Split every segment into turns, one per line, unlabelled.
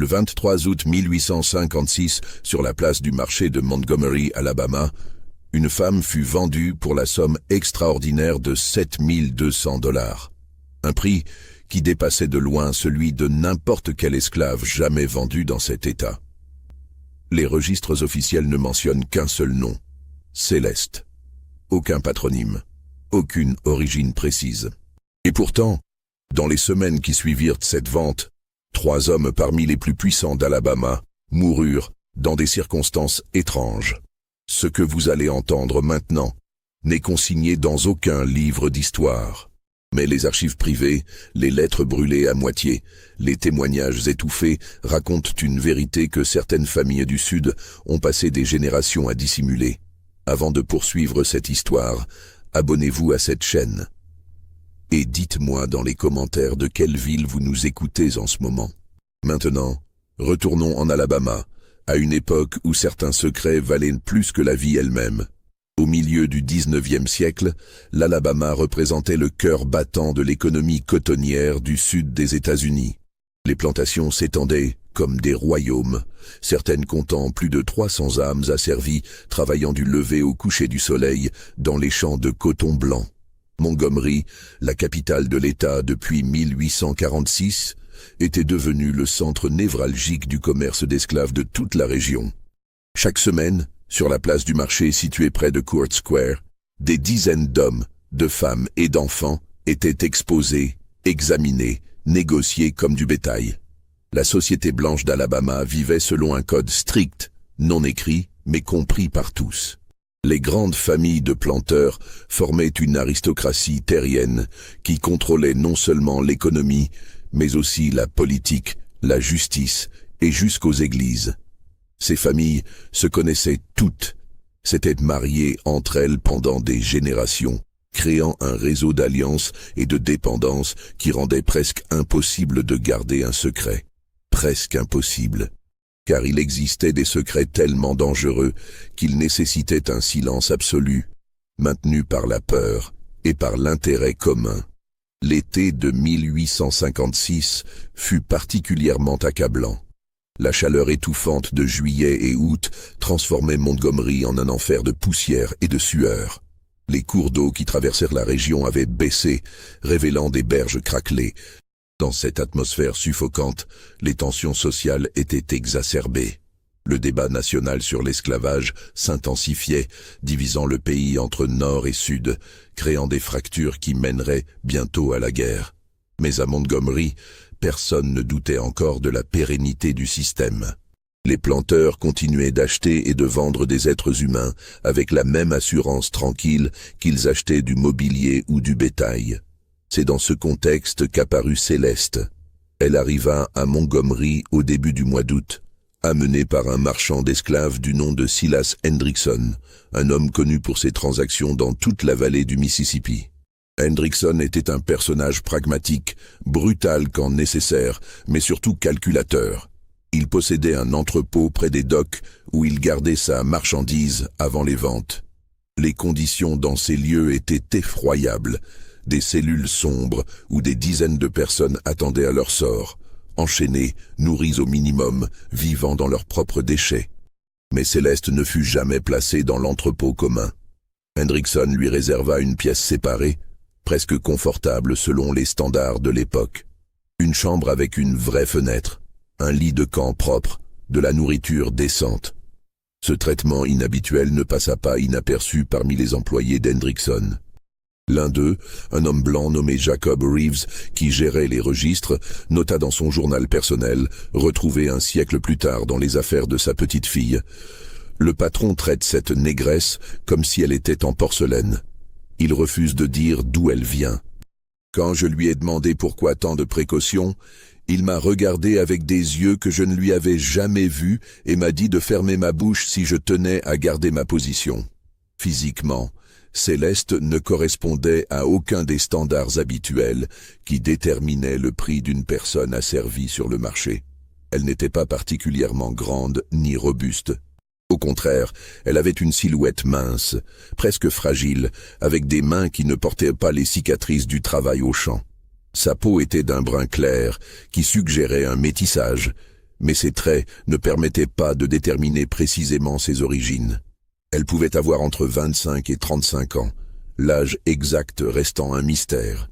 Le 23 août 1856, sur la place du marché de Montgomery, Alabama, une femme fut vendue pour la somme extraordinaire de $7 200. Un prix qui dépassait de loin celui de n'importe quel esclave jamais vendu dans cet État. Les registres officiels ne mentionnent qu'un seul nom, Céleste. Aucun patronyme, aucune origine précise. Et pourtant, dans les semaines qui suivirent cette vente, 3 hommes parmi les plus puissants d'Alabama moururent dans des circonstances étranges. Ce que vous allez entendre maintenant n'est consigné dans aucun livre d'histoire. Mais les archives privées, les lettres brûlées à moitié, les témoignages étouffés racontent une vérité que certaines familles du Sud ont passé des générations à dissimuler. Avant de poursuivre cette histoire, abonnez-vous à cette chaîne. Et dites-moi dans les commentaires de quelle ville vous nous écoutez en ce moment. Maintenant, retournons en Alabama, à une époque où certains secrets valaient plus que la vie elle-même. Au milieu du 19e siècle, l'Alabama représentait le cœur battant de l'économie cotonnière du sud des États-Unis. Les plantations s'étendaient comme des royaumes, certaines comptant plus de 300 âmes asservies, travaillant du lever au coucher du soleil dans les champs de coton blanc. Montgomery, la capitale de l'État depuis 1846, était devenue le centre névralgique du commerce d'esclaves de toute la région. Chaque semaine, sur la place du marché située près de Court Square, des dizaines d'hommes, de femmes et d'enfants étaient exposés, examinés, négociés comme du bétail. La société blanche d'Alabama vivait selon un code strict, non écrit, mais compris par tous. Les grandes familles de planteurs formaient une aristocratie terrienne qui contrôlait non seulement l'économie, mais aussi la politique, la justice et jusqu'aux églises. Ces familles se connaissaient toutes, s'étaient mariées entre elles pendant des générations, créant un réseau d'alliances et de dépendance qui rendait presque impossible de garder un secret. Presque impossible. Car il existait des secrets tellement dangereux qu'ils nécessitaient un silence absolu, maintenu par la peur et par l'intérêt commun. L'été de 1856 fut particulièrement accablant. La chaleur étouffante de juillet et août transformait Montgomery en un enfer de poussière et de sueur. Les cours d'eau qui traversèrent la région avaient baissé, révélant des berges craquelées. Dans cette atmosphère suffocante, les tensions sociales étaient exacerbées. Le débat national sur l'esclavage s'intensifiait, divisant le pays entre nord et sud, créant des fractures qui mèneraient bientôt à la guerre. Mais à Montgomery, personne ne doutait encore de la pérennité du système. Les planteurs continuaient d'acheter et de vendre des êtres humains avec la même assurance tranquille qu'ils achetaient du mobilier ou du bétail. C'est dans ce contexte qu'apparut Céleste. Elle arriva à Montgomery au début du mois d'août, amenée par un marchand d'esclaves du nom de Silas Hendrickson, un homme connu pour ses transactions dans toute la vallée du Mississippi. Hendrickson était un personnage pragmatique, brutal quand nécessaire, mais surtout calculateur. Il possédait un entrepôt près des docks où il gardait sa marchandise avant les ventes. Les conditions dans ces lieux étaient effroyables. Des cellules sombres où des dizaines de personnes attendaient à leur sort, enchaînées, nourries au minimum, vivant dans leurs propres déchets. Mais Céleste ne fut jamais placée dans l'entrepôt commun. Hendrickson lui réserva une pièce séparée, presque confortable selon les standards de l'époque. Une chambre avec une vraie fenêtre, un lit de camp propre, de la nourriture décente. Ce traitement inhabituel ne passa pas inaperçu parmi les employés d'Hendrickson. L'un d'eux, un homme blanc nommé Jacob Reeves, qui gérait les registres, nota dans son journal personnel, retrouvé un siècle plus tard dans les affaires de sa petite fille. Le patron traite cette négresse comme si elle était en porcelaine. Il refuse de dire d'où elle vient. Quand je lui ai demandé pourquoi tant de précautions, il m'a regardé avec des yeux que je ne lui avais jamais vus et m'a dit de fermer ma bouche si je tenais à garder ma position. Physiquement, Céleste ne correspondait à aucun des standards habituels qui déterminaient le prix d'une personne asservie sur le marché. Elle n'était pas particulièrement grande ni robuste. Au contraire, elle avait une silhouette mince, presque fragile, avec des mains qui ne portaient pas les cicatrices du travail au champ. Sa peau était d'un brun clair, qui suggérait un métissage, Mais ses traits ne permettaient pas de déterminer précisément ses origines. Elle pouvait avoir entre 25 et 35 ans, l'âge exact restant un mystère.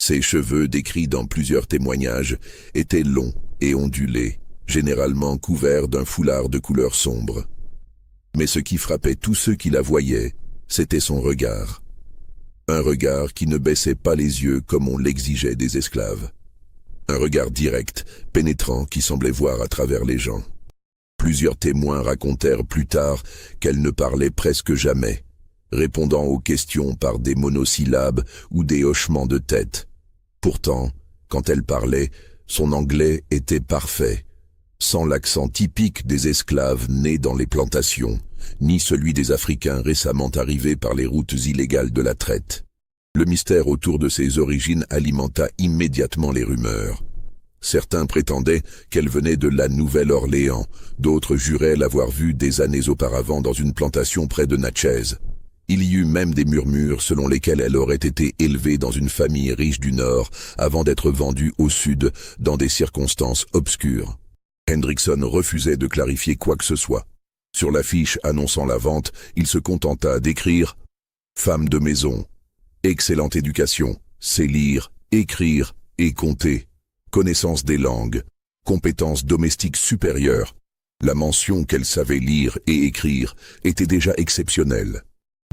Ses cheveux, décrits dans plusieurs témoignages, étaient longs et ondulés, généralement couverts d'un foulard de couleur sombre. Mais ce qui frappait tous ceux qui la voyaient, c'était son regard. Un regard qui ne baissait pas les yeux comme on l'exigeait des esclaves. Un regard direct, pénétrant, qui semblait voir à travers les gens. Plusieurs témoins racontèrent plus tard qu'elle ne parlait presque jamais, répondant aux questions par des monosyllabes ou des hochements de tête. Pourtant, quand elle parlait, son anglais était parfait, sans l'accent typique des esclaves nés dans les plantations, ni celui des Africains récemment arrivés par les routes illégales de la traite. Le mystère autour de ses origines alimenta immédiatement les rumeurs. Certains prétendaient qu'elle venait de la Nouvelle-Orléans, d'autres juraient l'avoir vue des années auparavant dans une plantation près de Natchez. Il y eut même des murmures selon lesquels elle aurait été élevée dans une famille riche du Nord avant d'être vendue au Sud dans des circonstances obscures. Hendrickson refusait de clarifier quoi que ce soit. Sur l'affiche annonçant la vente, il se contenta d'écrire « Femme de maison, excellente éducation, sait lire, écrire et compter, connaissance des langues, compétences domestiques supérieures. » La mention qu'elle savait lire et écrire était déjà exceptionnelle.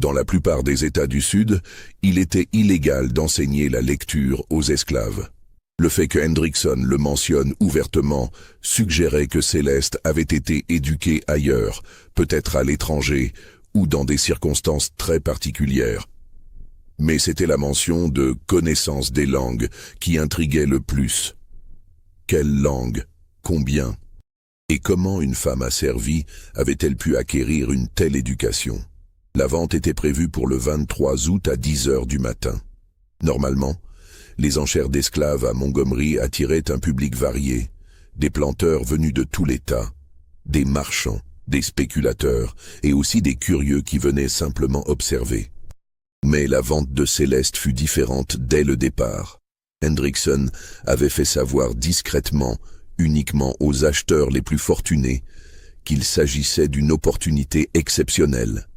Dans la plupart des États du Sud, il était illégal d'enseigner la lecture aux esclaves. Le fait que Hendrickson le mentionne ouvertement suggérait que Céleste avait été éduquée ailleurs, peut-être à l'étranger ou dans des circonstances très particulières. Mais c'était la mention de connaissance des langues qui intriguait le plus. Quelle langue? Combien? Et comment une femme asservie avait-elle pu acquérir une telle éducation? La vente était prévue pour le 23 août à 10 heures du matin. Normalement, les enchères d'esclaves à Montgomery attiraient un public varié, des planteurs venus de tout l'État, des marchands, des spéculateurs et aussi des curieux qui venaient simplement observer. Mais la vente de Céleste fut différente dès le départ. Hendrickson avait fait savoir discrètement, uniquement aux acheteurs les plus fortunés, qu'il s'agissait d'une opportunité exceptionnelle.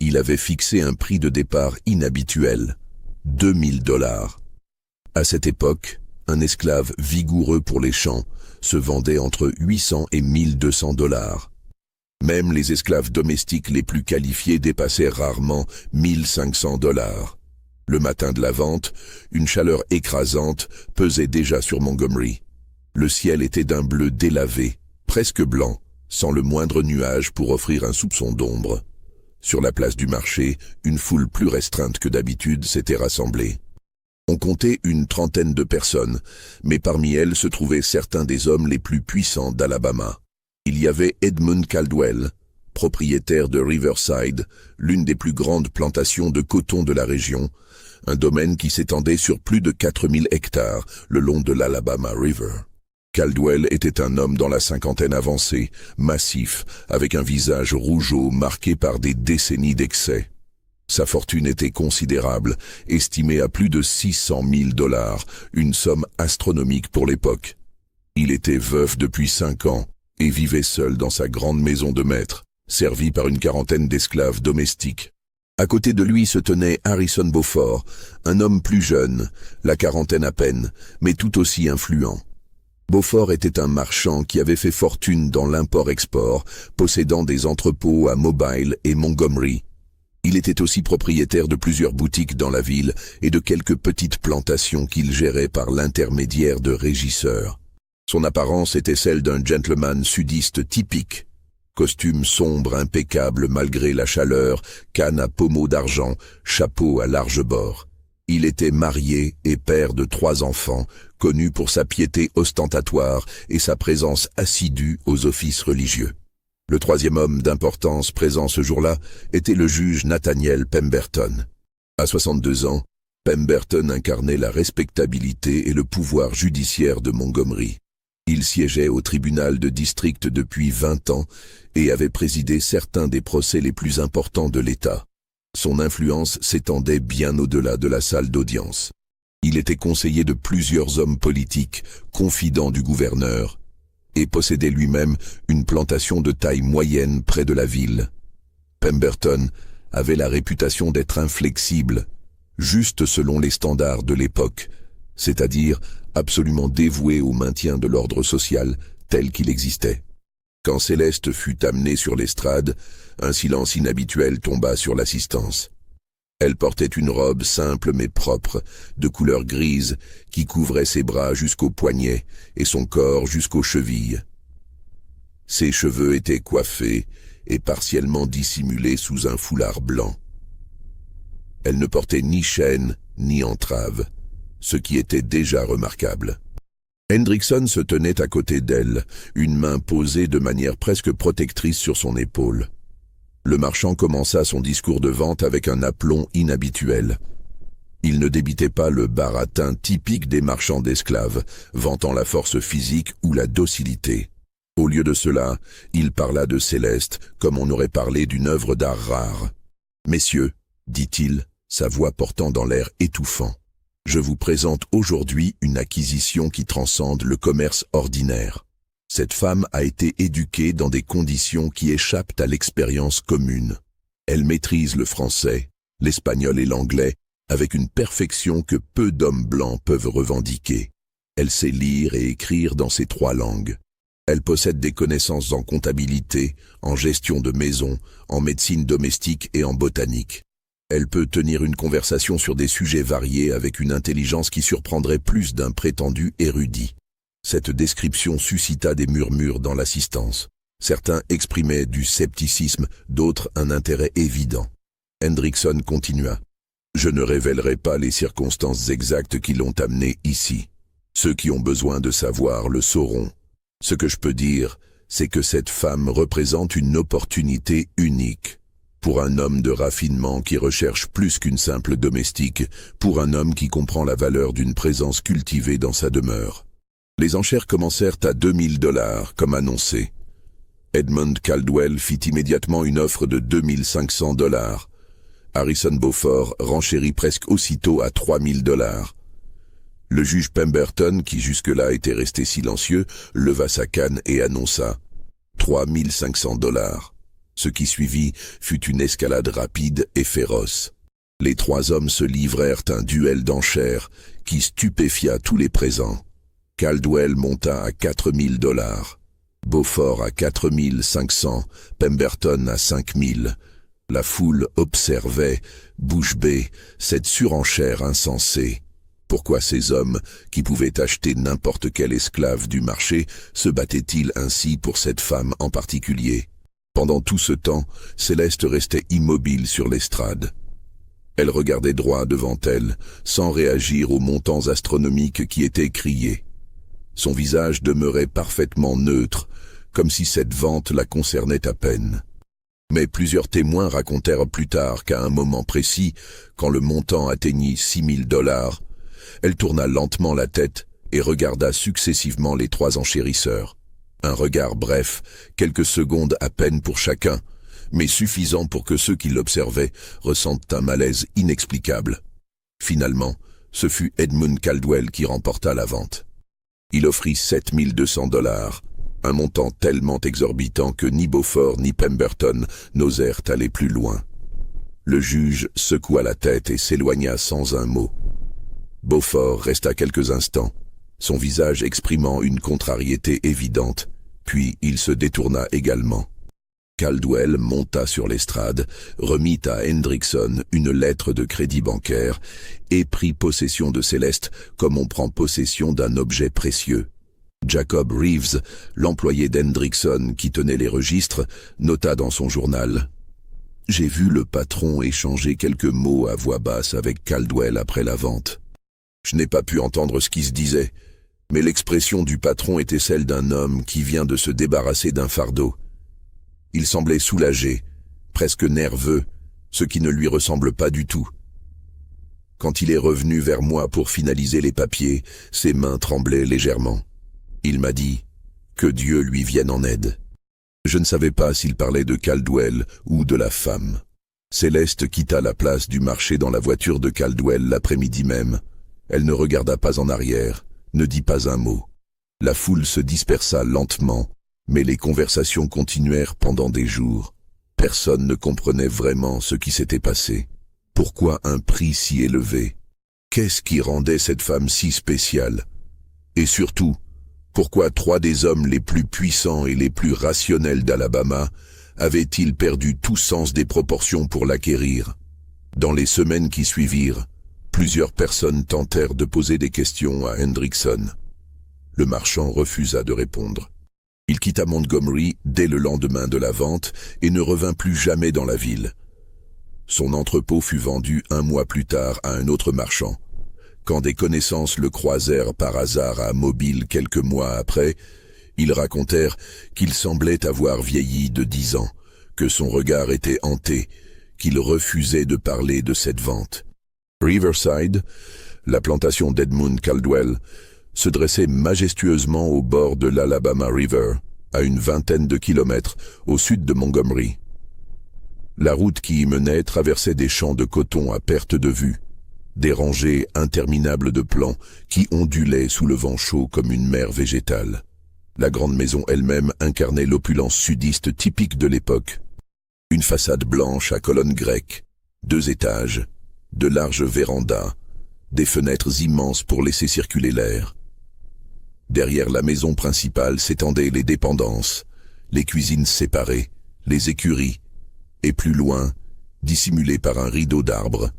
Il avait fixé un prix de départ inhabituel, 2000 $. À cette époque, un esclave vigoureux pour les champs se vendait entre 800 et 1200 $. Même les esclaves domestiques les plus qualifiés dépassaient rarement 1500 $. Le matin de la vente, une chaleur écrasante pesait déjà sur Montgomery. Le ciel était d'un bleu délavé, presque blanc, sans le moindre nuage pour offrir un soupçon d'ombre. Sur la place du marché, une foule plus restreinte que d'habitude s'était rassemblée. On comptait une trentaine de personnes, mais parmi elles se trouvaient certains des hommes les plus puissants d'Alabama. Il y avait Edmund Caldwell, propriétaire de Riverside, l'une des plus grandes plantations de coton de la région, un domaine qui s'étendait sur plus de 4000 hectares le long de l'Alabama River. Caldwell était un homme dans la cinquantaine avancée, massif, avec un visage rougeau marqué par des décennies d'excès. Sa fortune était considérable, estimée à plus de 600 000 $, une somme astronomique pour l'époque. Il était veuf depuis 5 ans et vivait seul dans sa grande maison de maître, servi par une quarantaine d'esclaves domestiques. À côté de lui se tenait Harrison Beaufort, un homme plus jeune, la quarantaine à peine, mais tout aussi influent. Beaufort était un marchand qui avait fait fortune dans l'import-export, possédant des entrepôts à Mobile et Montgomery. Il était aussi propriétaire de plusieurs boutiques dans la ville et de quelques petites plantations qu'il gérait par l'intermédiaire de régisseurs. Son apparence était celle d'un gentleman sudiste typique. Costume sombre impeccable malgré la chaleur, canne à pommeau d'argent, chapeau à large bord. Il était marié et père de 3 enfants, connu pour sa piété ostentatoire et sa présence assidue aux offices religieux. Le 3e homme d'importance présent ce jour-là était le juge Nathaniel Pemberton. À 62 ans, Pemberton incarnait la respectabilité et le pouvoir judiciaire de Montgomery. Il siégeait au tribunal de district depuis 20 ans et avait présidé certains des procès les plus importants de l'État. Son influence s'étendait bien au-delà de la salle d'audience. Il était conseiller de plusieurs hommes politiques, confident du gouverneur. et possédait lui-même une plantation de taille moyenne près de la ville. Pemberton avait la réputation d'être inflexible, juste selon les standards de l'époque, c'est-à-dire absolument dévoué au maintien de l'ordre social tel qu'il existait. Quand Céleste fut amenée sur l'estrade, un silence inhabituel tomba sur l'assistance. Elle portait une robe simple mais propre, de couleur grise, qui couvrait ses bras jusqu'aux poignets et son corps jusqu'aux chevilles. Ses cheveux étaient coiffés et partiellement dissimulés sous un foulard blanc. Elle ne portait ni chaîne ni entrave, ce qui était déjà remarquable. Hendrickson se tenait à côté d'elle, une main posée de manière presque protectrice sur son épaule. Le marchand commença son discours de vente avec un aplomb inhabituel. Il ne débitait pas le baratin typique des marchands d'esclaves, vantant la force physique ou la docilité. Au lieu de cela, il parla de Céleste comme on aurait parlé d'une œuvre d'art rare. « Messieurs, dit-il, sa voix portant dans l'air étouffant, je vous présente aujourd'hui une acquisition qui transcende le commerce ordinaire. Cette femme a été éduquée dans des conditions qui échappent à l'expérience commune. Elle maîtrise le français, l'espagnol et l'anglais avec une perfection que peu d'hommes blancs peuvent revendiquer. Elle sait lire et écrire dans ces 3 langues. Elle possède des connaissances en comptabilité, en gestion de maison, en médecine domestique et en botanique. Elle peut tenir une conversation sur des sujets variés avec une intelligence qui surprendrait plus d'un prétendu érudit. Cette description suscita des murmures dans l'assistance. Certains exprimaient du scepticisme, d'autres un intérêt évident. Hendrickson continua. « Je ne révélerai pas les circonstances exactes qui l'ont amenée ici. Ceux qui ont besoin de savoir le sauront. Ce que je peux dire, c'est que cette femme représente une opportunité unique. Pour un homme de raffinement qui recherche plus qu'une simple domestique, pour un homme qui comprend la valeur d'une présence cultivée dans sa demeure. » Les enchères commencèrent à $2000, comme annoncé. Edmund Caldwell fit immédiatement une offre de $2500. Harrison Beaufort renchérit presque aussitôt à $3000. Le juge Pemberton, qui jusque-là était resté silencieux, leva sa canne et annonça $3500. Ce qui suivit fut une escalade rapide et féroce. Les 3 hommes se livrèrent un duel d'enchères qui stupéfia tous les présents. Caldwell monta à $4000, Beaufort à 4500, Pemberton à 5000. La foule observait, bouche bée, cette surenchère insensée. Pourquoi ces hommes, qui pouvaient acheter n'importe quel esclave du marché, se battaient-ils ainsi pour cette femme en particulier? Pendant tout ce temps, Céleste restait immobile sur l'estrade. Elle regardait droit devant elle, sans réagir aux montants astronomiques qui étaient criés. Son visage demeurait parfaitement neutre, comme si cette vente la concernait à peine. Mais plusieurs témoins racontèrent plus tard qu'à un moment précis, quand le montant atteignit $6000, elle tourna lentement la tête et regarda successivement les 3 enchérisseurs. Un regard bref, quelques secondes à peine pour chacun, mais suffisant pour que ceux qui l'observaient ressentent un malaise inexplicable. Finalement, ce fut Edmund Caldwell qui remporta la vente. Il offrit $7200, un montant tellement exorbitant que ni Beaufort ni Pemberton n'osèrent aller plus loin. Le juge secoua la tête et s'éloigna sans un mot. Beaufort resta quelques instants, son visage exprimant une contrariété évidente, puis il se détourna également. Caldwell monta sur l'estrade, remit à Hendrickson une lettre de crédit bancaire et prit possession de Céleste comme on prend possession d'un objet précieux. Jacob Reeves, l'employé d'Hendrickson qui tenait les registres, nota dans son journal « J'ai vu le patron échanger quelques mots à voix basse avec Caldwell après la vente. Je n'ai pas pu entendre ce qui se disait, mais l'expression du patron était celle d'un homme qui vient de se débarrasser d'un fardeau. Il semblait soulagé, presque nerveux, ce qui ne lui ressemble pas du tout. Quand il est revenu vers moi pour finaliser les papiers, ses mains tremblaient légèrement. Il m'a dit « Que Dieu lui vienne en aide ». Je ne savais pas s'il parlait de Caldwell ou de la femme. Céleste quitta la place du marché dans la voiture de Caldwell l'après-midi même. Elle ne regarda pas en arrière, ne dit pas un mot. La foule se dispersa lentement, mais les conversations continuèrent pendant des jours. Personne ne comprenait vraiment ce qui s'était passé. Pourquoi un prix si élevé? Qu'est-ce qui rendait cette femme si spéciale? Et surtout, pourquoi 3 des hommes les plus puissants et les plus rationnels d'Alabama avaient-ils perdu tout sens des proportions pour l'acquérir? Dans les semaines qui suivirent, plusieurs personnes tentèrent de poser des questions à Hendrickson. Le marchand refusa de répondre. Il quitta Montgomery dès le lendemain de la vente et ne revint plus jamais dans la ville. Son entrepôt fut vendu 1 mois plus tard à un autre marchand. Quand des connaissances le croisèrent par hasard à Mobile quelques mois après, ils racontèrent qu'il semblait avoir vieilli de 10 ans, que son regard était hanté, qu'il refusait de parler de cette vente. Riverside, la plantation d'Edmund Caldwell, se dressait majestueusement au bord de l'Alabama River, à une vingtaine de kilomètres au sud de Montgomery. La route qui y menait traversait des champs de coton à perte de vue, des rangées interminables de plants qui ondulaient sous le vent chaud comme une mer végétale. La grande maison elle-même incarnait l'opulence sudiste typique de l'époque. Une façade blanche à colonnes grecques, 2 étages, de larges vérandas, des fenêtres immenses pour laisser circuler l'air. Derrière la maison principale s'étendaient les dépendances, les cuisines séparées, les écuries, et plus loin, dissimulés par un rideau d'arbres,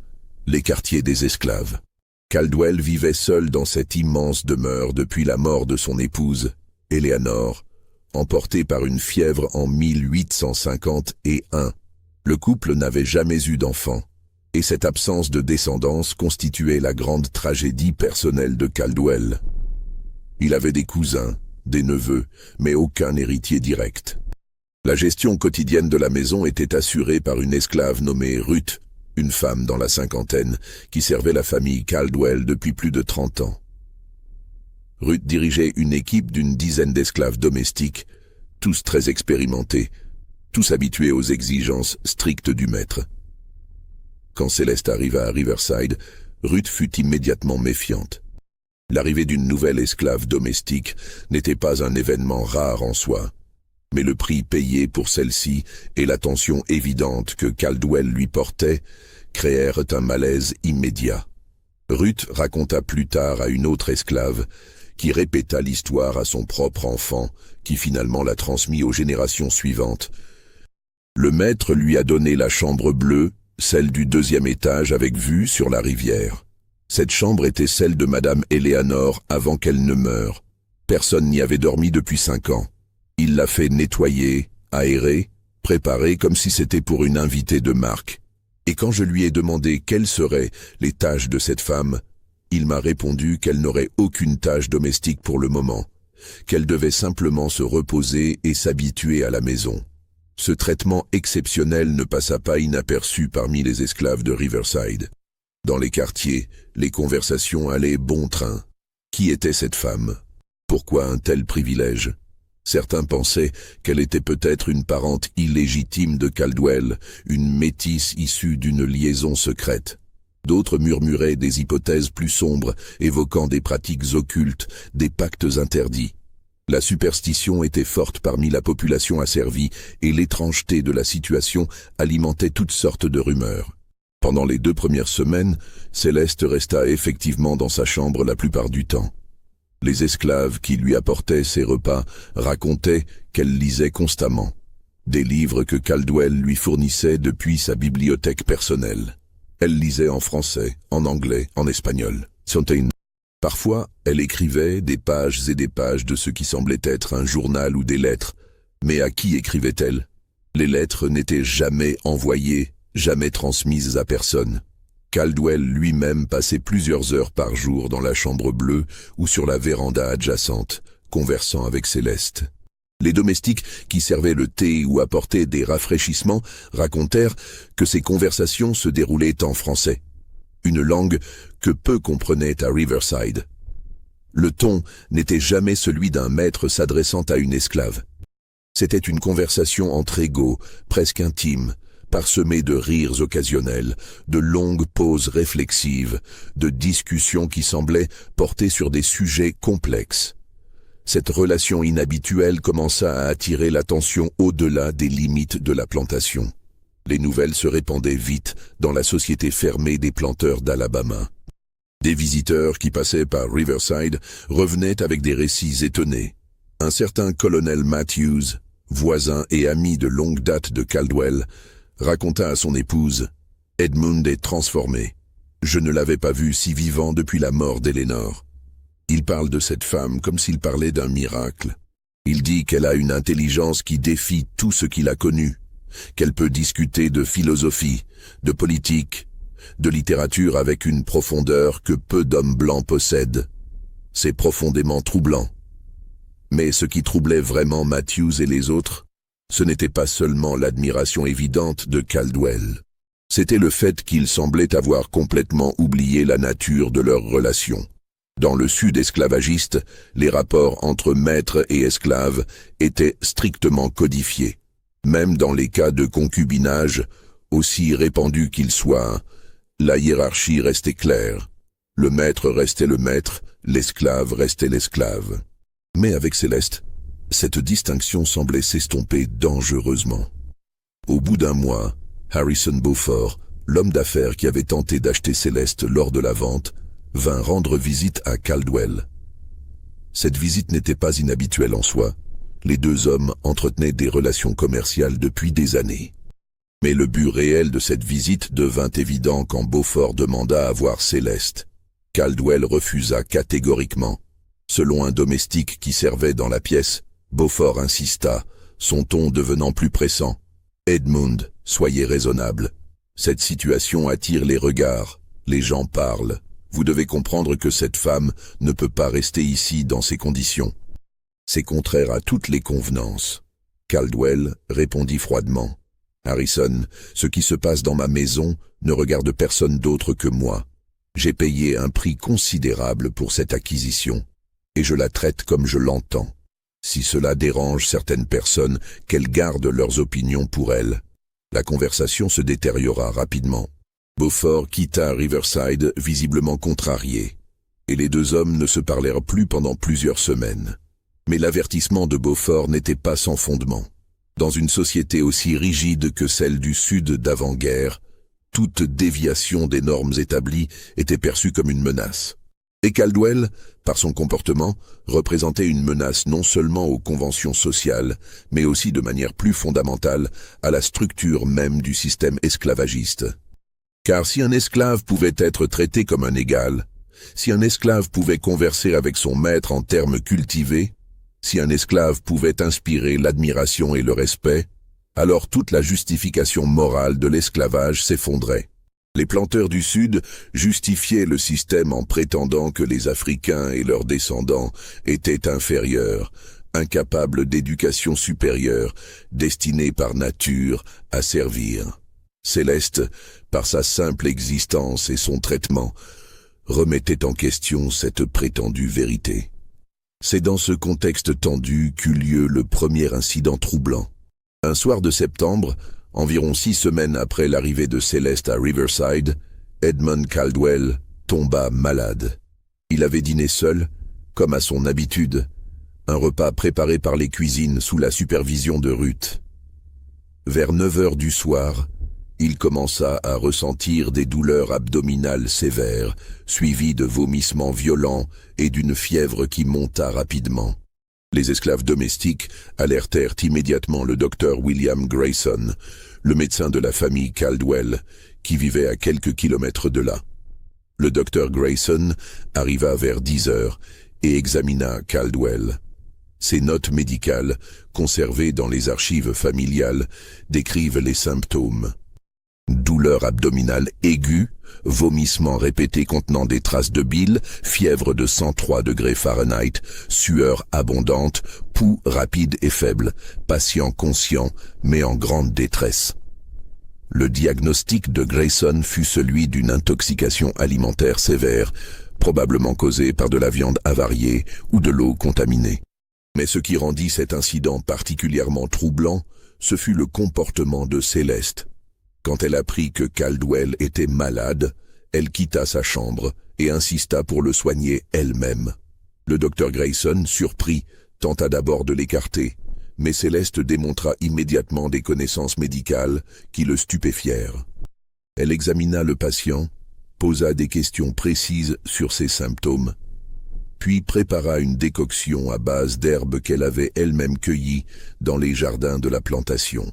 les quartiers des esclaves. Caldwell vivait seul dans cette immense demeure depuis la mort de son épouse, Eleanor, emportée par une fièvre en 1851. Le couple n'avait jamais eu d'enfant, et cette absence de descendance constituait la grande tragédie personnelle de Caldwell. Il avait des cousins, des neveux, mais aucun héritier direct. La gestion quotidienne de la maison était assurée par une esclave nommée Ruth, une femme dans la cinquantaine, qui servait la famille Caldwell depuis plus de 30 ans. Ruth dirigeait une équipe d'une dizaine d'esclaves domestiques, tous très expérimentés, tous habitués aux exigences strictes du maître. Quand Céleste arriva à Riverside, Ruth fut immédiatement méfiante. L'arrivée d'une nouvelle esclave domestique n'était pas un événement rare en soi, mais le prix payé pour celle-ci et l'attention évidente que Caldwell lui portait créèrent un malaise immédiat. Ruth raconta plus tard à une autre esclave qui répéta l'histoire à son propre enfant, qui finalement la transmit aux générations suivantes. Le maître lui a donné la chambre bleue, celle du 2e étage avec vue sur la rivière. Cette chambre était celle de Madame Eleanor avant qu'elle ne meure. Personne n'y avait dormi depuis 5 ans. Il l'a fait nettoyer, aérer, préparer comme si c'était pour une invitée de marque. Et quand je lui ai demandé quelles seraient les tâches de cette femme, il m'a répondu qu'elle n'aurait aucune tâche domestique pour le moment, qu'elle devait simplement se reposer et s'habituer à la maison. Ce traitement exceptionnel ne passa pas inaperçu parmi les esclaves de Riverside. Dans les quartiers, les conversations allaient bon train. Qui était cette femme? Pourquoi un tel privilège? Certains pensaient qu'elle était peut-être une parente illégitime de Caldwell, une métisse issue d'une liaison secrète. D'autres murmuraient des hypothèses plus sombres, évoquant des pratiques occultes, des pactes interdits. La superstition était forte parmi la population asservie et l'étrangeté de la situation alimentait toutes sortes de rumeurs. Pendant les 2 premières semaines, Céleste resta effectivement dans sa chambre la plupart du temps. Les esclaves qui lui apportaient ses repas racontaient qu'elle lisait constamment, des livres que Caldwell lui fournissait depuis sa bibliothèque personnelle. Elle lisait en français, en anglais, en espagnol. Parfois, elle écrivait des pages et des pages de ce qui semblait être un journal ou des lettres. Mais à qui écrivait-elle? Les lettres n'étaient jamais envoyées, jamais transmises à personne. Caldwell lui-même passait plusieurs heures par jour dans la chambre bleue ou sur la véranda adjacente, conversant avec Céleste. Les domestiques qui servaient le thé ou apportaient des rafraîchissements racontèrent que ces conversations se déroulaient en français, une langue que peu comprenaient à Riverside. Le ton n'était jamais celui d'un maître s'adressant à une esclave. C'était une conversation entre égaux, presque intime, parsemée de rires occasionnels, de longues pauses réflexives, de discussions qui semblaient porter sur des sujets complexes. cette relation inhabituelle commença à attirer l'attention au-delà des limites de la plantation. Les nouvelles se répandaient vite dans la société fermée des planteurs d'Alabama. Des visiteurs qui passaient par Riverside revenaient avec des récits étonnés. Un certain colonel Matthews, voisin et ami de longue date de Caldwell, raconta à son épouse « Edmund est transformé. Je ne l'avais pas vu si vivant depuis la mort d'Eleanor. Il parle de cette femme comme s'il parlait d'un miracle. Il dit qu'elle a une intelligence qui défie tout ce qu'il a connu, qu'elle peut discuter de philosophie, de politique, de littérature avec une profondeur que peu d'hommes blancs possèdent. C'est profondément troublant. » Mais ce qui troublait vraiment Matthews et les autres, ce n'était pas seulement l'admiration évidente de Caldwell. C'était le fait qu'ils semblaient avoir complètement oublié la nature de leur relation. Dans le sud esclavagiste, les rapports entre maîtres et esclaves étaient strictement codifiés. Même dans les cas de concubinage, aussi répandus qu'ils soient, la hiérarchie restait claire. Le maître restait le maître, l'esclave restait l'esclave. Mais avec Céleste, cette distinction semblait s'estomper dangereusement. Au bout d'un mois, Harrison Beaufort, l'homme d'affaires qui avait tenté d'acheter Céleste lors de la vente, vint rendre visite à Caldwell. Cette visite n'était pas inhabituelle en soi. Les deux hommes entretenaient des relations commerciales depuis des années. Mais le but réel de cette visite devint évident quand Beaufort demanda à voir Céleste. Caldwell refusa catégoriquement. Selon un domestique qui servait dans la pièce, Beaufort insista, son ton devenant plus pressant. « Edmund, soyez raisonnable. Cette situation attire les regards. Les gens parlent. Vous devez comprendre que cette femme ne peut pas rester ici dans ces conditions. C'est contraire à toutes les convenances. » Caldwell répondit froidement. « Harrison, ce qui se passe dans ma maison ne regarde personne d'autre que moi. J'ai payé un prix considérable pour cette acquisition, et je la traite comme je l'entends. Si cela dérange certaines personnes, qu'elles gardent leurs opinions pour elles. » La conversation se détériora rapidement. Beaufort quitta Riverside visiblement contrarié, et les deux hommes ne se parlèrent plus pendant plusieurs semaines. Mais l'avertissement de Beaufort n'était pas sans fondement. Dans une société aussi rigide que celle du Sud d'avant-guerre, toute déviation des normes établies était perçue comme une menace. Et Caldwell, par son comportement, représentait une menace non seulement aux conventions sociales, mais aussi de manière plus fondamentale à la structure même du système esclavagiste. Car si un esclave pouvait être traité comme un égal, si un esclave pouvait converser avec son maître en termes cultivés, si un esclave pouvait inspirer l'admiration et le respect, alors toute la justification morale de l'esclavage s'effondrait. Les planteurs du Sud justifiaient le système en prétendant que les Africains et leurs descendants étaient inférieurs, incapables d'éducation supérieure, destinés par nature à servir. Céleste, par sa simple existence et son traitement, remettait en question cette prétendue vérité. C'est dans ce contexte tendu qu'eut lieu le premier incident troublant. Un soir de septembre, environ 6 semaines après l'arrivée de Céleste à Riverside, Edmund Caldwell tomba malade. Il avait dîné seul, comme à son habitude, un repas préparé par les cuisines sous la supervision de Ruth. Vers 9 heures du soir, il commença à ressentir des douleurs abdominales sévères, suivies de vomissements violents et d'une fièvre qui monta rapidement. Les esclaves domestiques alertèrent immédiatement le docteur William Grayson, le médecin de la famille Caldwell, qui vivait à quelques kilomètres de là. Le docteur Grayson arriva vers 10 heures et examina Caldwell. Ses notes médicales, conservées dans les archives familiales, décrivent les symptômes. Douleur abdominale aiguë, vomissements répétés contenant des traces de bile, fièvre de 103 degrés Fahrenheit, sueur abondante, pouls rapide et faible, patient conscient mais en grande détresse. Le diagnostic de Grayson fut celui d'une intoxication alimentaire sévère, probablement causée par de la viande avariée ou de l'eau contaminée. Mais ce qui rendit cet incident particulièrement troublant, ce fut le comportement de Céleste. Quand elle apprit que Caldwell était malade, elle quitta sa chambre et insista pour le soigner elle-même. Le docteur Grayson, surpris, tenta d'abord de l'écarter, mais Céleste démontra immédiatement des connaissances médicales qui le stupéfièrent. Elle examina le patient, posa des questions précises sur ses symptômes, puis prépara une décoction à base d'herbes qu'elle avait elle-même cueillies dans les jardins de la plantation.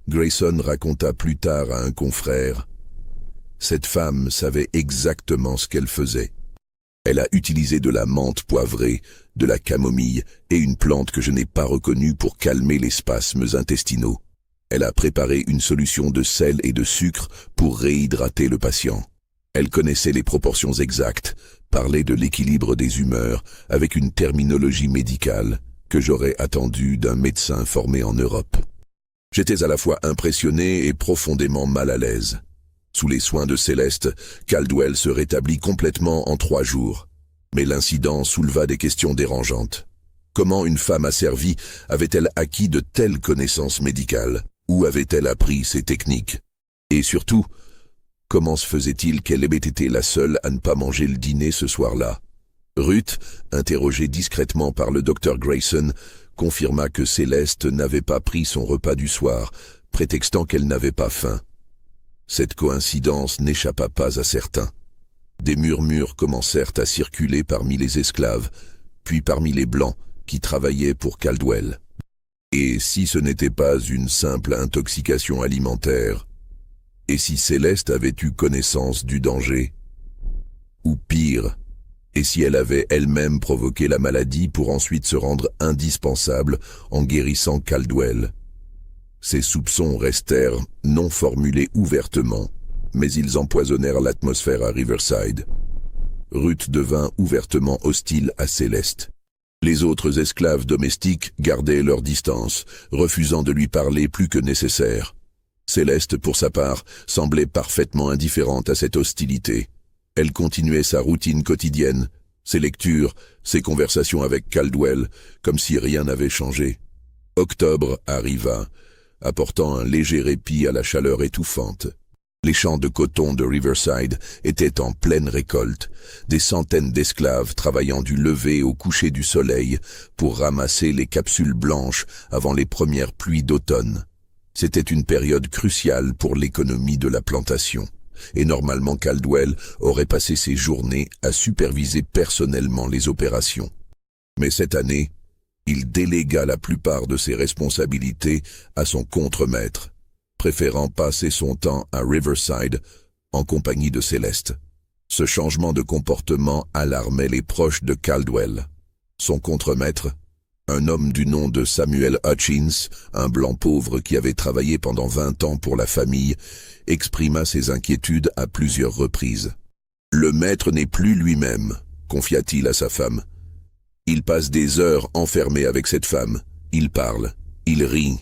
Grayson raconta plus tard à un confrère: « Cette femme savait exactement ce qu'elle faisait. Elle a utilisé de la menthe poivrée, de la camomille et une plante que je n'ai pas reconnue pour calmer les spasmes intestinaux. Elle a préparé une solution de sel et de sucre pour réhydrater le patient. Elle connaissait les proportions exactes, parlait de l'équilibre des humeurs avec une terminologie médicale que j'aurais attendue d'un médecin formé en Europe. J'étais à la fois impressionné et profondément mal à l'aise. Sous les soins de Céleste, Caldwell se rétablit complètement en 3 jours. Mais l'incident souleva des questions dérangeantes. Comment une femme asservie avait-elle acquis de telles connaissances médicales? Où avait-elle appris ces techniques? Et surtout, comment se faisait-il qu'elle avait été la seule à ne pas manger le dîner ce soir-là? Ruth, interrogée discrètement par le docteur Grayson, confirma que Céleste n'avait pas pris son repas du soir, prétextant qu'elle n'avait pas faim. Cette coïncidence n'échappa pas à certains. Des murmures commencèrent à circuler parmi les esclaves, puis parmi les Blancs qui travaillaient pour Caldwell. Et si ce n'était pas une simple intoxication alimentaire? Et si Céleste avait eu connaissance du danger? Ou pire, et si elle avait elle-même provoqué la maladie pour ensuite se rendre indispensable en guérissant Caldwell? Ces soupçons restèrent non formulés ouvertement, mais ils empoisonnèrent l'atmosphère à Riverside. Ruth devint ouvertement hostile à Céleste. Les autres esclaves domestiques gardaient leur distance, refusant de lui parler plus que nécessaire. Céleste, pour sa part, semblait parfaitement indifférente à cette hostilité. Elle continuait sa routine quotidienne, ses lectures, ses conversations avec Caldwell, comme si rien n'avait changé. Octobre arriva, apportant un léger répit à la chaleur étouffante. Les champs de coton de Riverside étaient en pleine récolte, des centaines d'esclaves travaillant du lever au coucher du soleil pour ramasser les capsules blanches avant les premières pluies d'automne. C'était une période cruciale pour l'économie de la plantation, et normalement Caldwell aurait passé ses journées à superviser personnellement les opérations. Mais cette année, il délégua la plupart de ses responsabilités à son contremaître, préférant passer son temps à Riverside en compagnie de Céleste. Ce changement de comportement alarmait les proches de Caldwell. Son contremaître, un homme du nom de Samuel Hutchins, un blanc pauvre qui avait travaillé pendant 20 ans pour la famille, exprima ses inquiétudes à plusieurs reprises. « Le maître n'est plus lui-même », confia-t-il à sa femme. « Il passe des heures enfermé avec cette femme. Il parle, il rit.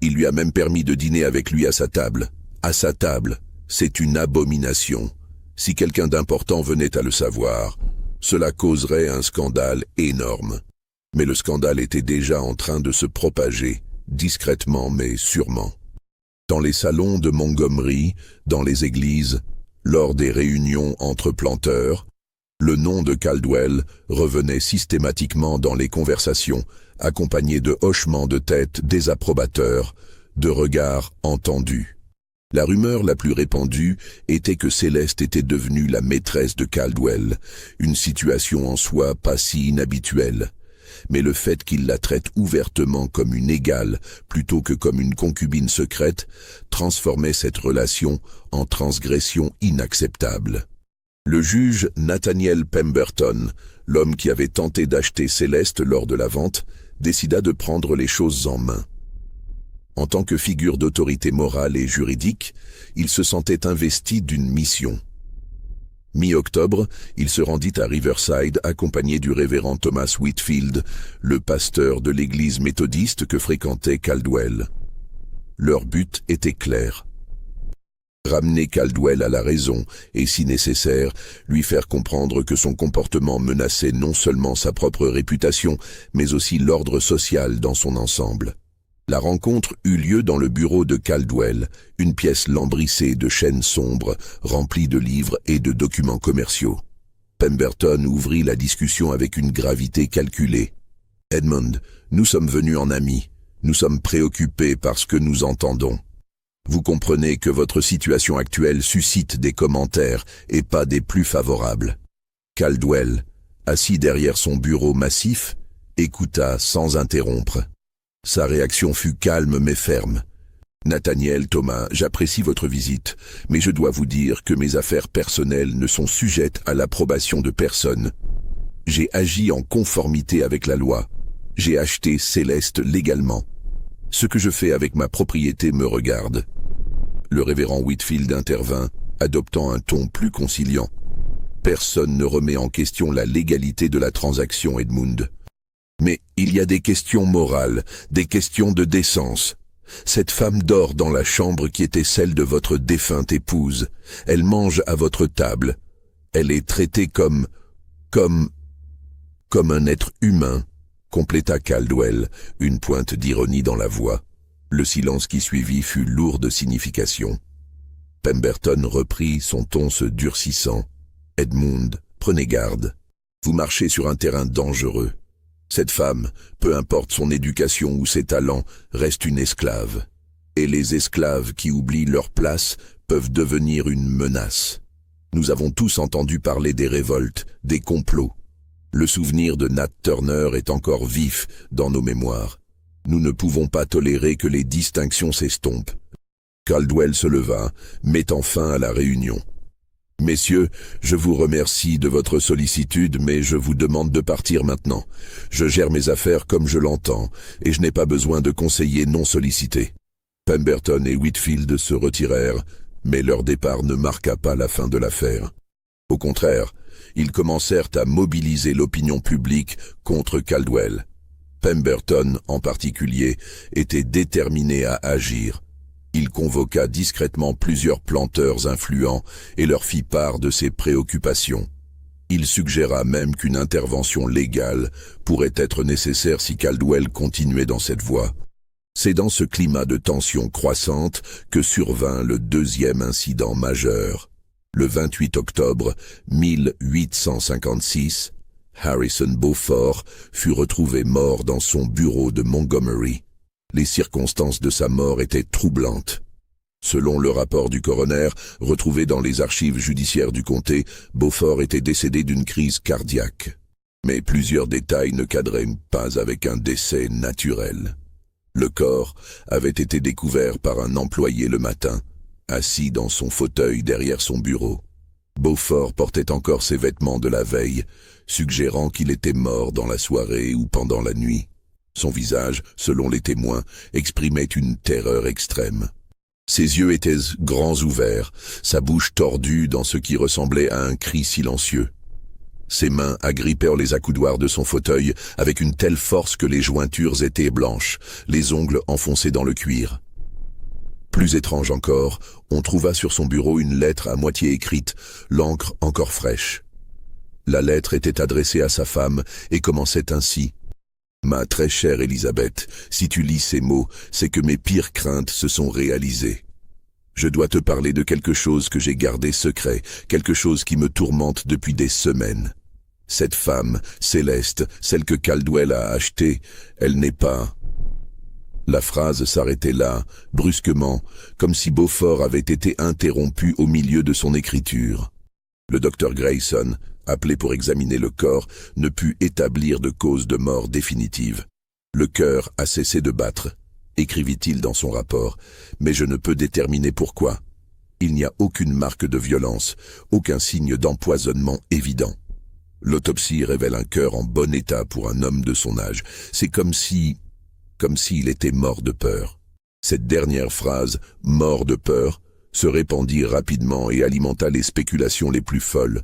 Il lui a même permis de dîner avec lui à sa table. À sa table, c'est une abomination. Si quelqu'un d'important venait à le savoir, cela causerait un scandale énorme. » Mais le scandale était déjà en train de se propager, discrètement mais sûrement. Dans les salons de Montgomery, dans les églises, lors des réunions entre planteurs, le nom de Caldwell revenait systématiquement dans les conversations, accompagné de hochements de tête désapprobateurs, de regards entendus. La rumeur la plus répandue était que Céleste était devenue la maîtresse de Caldwell, une situation en soi pas si inhabituelle. Mais le fait qu'il la traite ouvertement comme une égale plutôt que comme une concubine secrète transformait cette relation en transgression inacceptable. Le juge Nathaniel Pemberton, l'homme qui avait tenté d'acheter Céleste lors de la vente, décida de prendre les choses en main. En tant que figure d'autorité morale et juridique, il se sentait investi d'une mission. Mi-octobre, il se rendit à Riverside accompagné du révérend Thomas Whitfield, le pasteur de l'église méthodiste que fréquentait Caldwell. Leur but était clair. Ramener Caldwell à la raison et, si nécessaire, lui faire comprendre que son comportement menaçait non seulement sa propre réputation, mais aussi l'ordre social dans son ensemble. La rencontre eut lieu dans le bureau de Caldwell, une pièce lambrissée de chaînes sombres, remplie de livres et de documents commerciaux. Pemberton ouvrit la discussion avec une gravité calculée. « Edmund, nous sommes venus en amis. Nous sommes préoccupés par ce que nous entendons. Vous comprenez que votre situation actuelle suscite des commentaires et pas des plus favorables. » Caldwell, assis derrière son bureau massif, écouta sans interrompre. Sa réaction fut calme mais ferme. « Nathaniel, Thomas, j'apprécie votre visite, mais je dois vous dire que mes affaires personnelles ne sont sujettes à l'approbation de personne. J'ai agi en conformité avec la loi. J'ai acheté Céleste légalement. Ce que je fais avec ma propriété me regarde. » Le révérend Whitfield intervint, adoptant un ton plus conciliant. « Personne ne remet en question la légalité de la transaction, Edmund. Mais il y a des questions morales, des questions de décence. Cette femme dort dans la chambre qui était celle de votre défunte épouse. Elle mange à votre table. Elle est traitée comme un être humain, compléta Caldwell, une pointe d'ironie dans la voix. Le silence qui suivit fut lourd de signification. Pemberton reprit, son ton se durcissant. « Edmund, prenez garde. Vous marchez sur un terrain dangereux. Cette femme, peu importe son éducation ou ses talents, reste une esclave. Et les esclaves qui oublient leur place peuvent devenir une menace. Nous avons tous entendu parler des révoltes, des complots. Le souvenir de Nat Turner est encore vif dans nos mémoires. Nous ne pouvons pas tolérer que les distinctions s'estompent. » Caldwell se leva, mettant fin à la réunion. « Messieurs, je vous remercie de votre sollicitude, mais je vous demande de partir maintenant. Je gère mes affaires comme je l'entends, et je n'ai pas besoin de conseillers non sollicités. » Pemberton et Whitfield se retirèrent, mais leur départ ne marqua pas la fin de l'affaire. Au contraire, ils commencèrent à mobiliser l'opinion publique contre Caldwell. Pemberton, en particulier, était déterminé à agir. Il convoqua discrètement plusieurs planteurs influents et leur fit part de ses préoccupations. Il suggéra même qu'une intervention légale pourrait être nécessaire si Caldwell continuait dans cette voie. C'est dans ce climat de tension croissante que survint le deuxième incident majeur. Le 28 octobre 1856, Harrison Beaufort fut retrouvé mort dans son bureau de Montgomery. Les circonstances de sa mort étaient troublantes. Selon le rapport du coroner, retrouvé dans les archives judiciaires du comté, Beaufort était décédé d'une crise cardiaque. Mais plusieurs détails ne cadraient pas avec un décès naturel. Le corps avait été découvert par un employé le matin, assis dans son fauteuil derrière son bureau. Beaufort portait encore ses vêtements de la veille, suggérant qu'il était mort dans la soirée ou pendant la nuit. Son visage, selon les témoins, exprimait une terreur extrême. Ses yeux étaient grands ouverts, sa bouche tordue dans ce qui ressemblait à un cri silencieux. Ses mains agrippèrent les accoudoirs de son fauteuil avec une telle force que les jointures étaient blanches, les ongles enfoncés dans le cuir. Plus étrange encore, on trouva sur son bureau une lettre à moitié écrite, l'encre encore fraîche. La lettre était adressée à sa femme et commençait ainsi. « Ma très chère Élisabeth, si tu lis ces mots, c'est que mes pires craintes se sont réalisées. Je dois te parler de quelque chose que j'ai gardé secret, quelque chose qui me tourmente depuis des semaines. Cette femme, Céleste, celle que Caldwell a achetée, elle n'est pas... » La phrase s'arrêtait là, brusquement, comme si Beaufort avait été interrompu au milieu de son écriture. Le docteur Grayson, appelé pour examiner le corps, ne put établir de cause de mort définitive. « Le cœur a cessé de battre », écrivit-il dans son rapport, « mais je ne peux déterminer pourquoi. Il n'y a aucune marque de violence, aucun signe d'empoisonnement évident. L'autopsie révèle un cœur en bon état pour un homme de son âge. C'est comme s'il était mort de peur. » Cette dernière phrase, « mort de peur », se répandit rapidement et alimenta les spéculations les plus folles.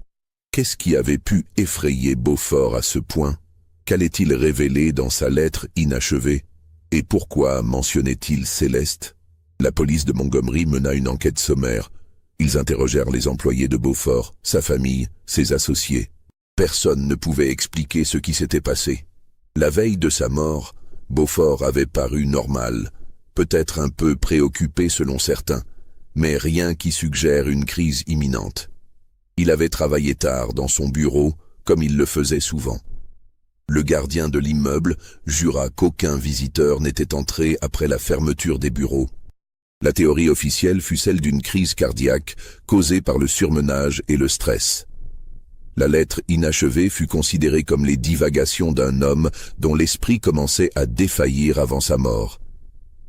Qu'est-ce qui avait pu effrayer Beaufort à ce point? Qu'allait-il révéler dans sa lettre inachevée? Et pourquoi mentionnait-il Céleste? La police de Montgomery mena une enquête sommaire. Ils interrogèrent les employés de Beaufort, sa famille, ses associés. Personne ne pouvait expliquer ce qui s'était passé. La veille de sa mort, Beaufort avait paru normal, peut-être un peu préoccupé selon certains, mais rien qui suggère une crise imminente. Il avait travaillé tard dans son bureau, comme il le faisait souvent. Le gardien de l'immeuble jura qu'aucun visiteur n'était entré après la fermeture des bureaux. La théorie officielle fut celle d'une crise cardiaque causée par le surmenage et le stress. La lettre inachevée fut considérée comme les divagations d'un homme dont l'esprit commençait à défaillir avant sa mort.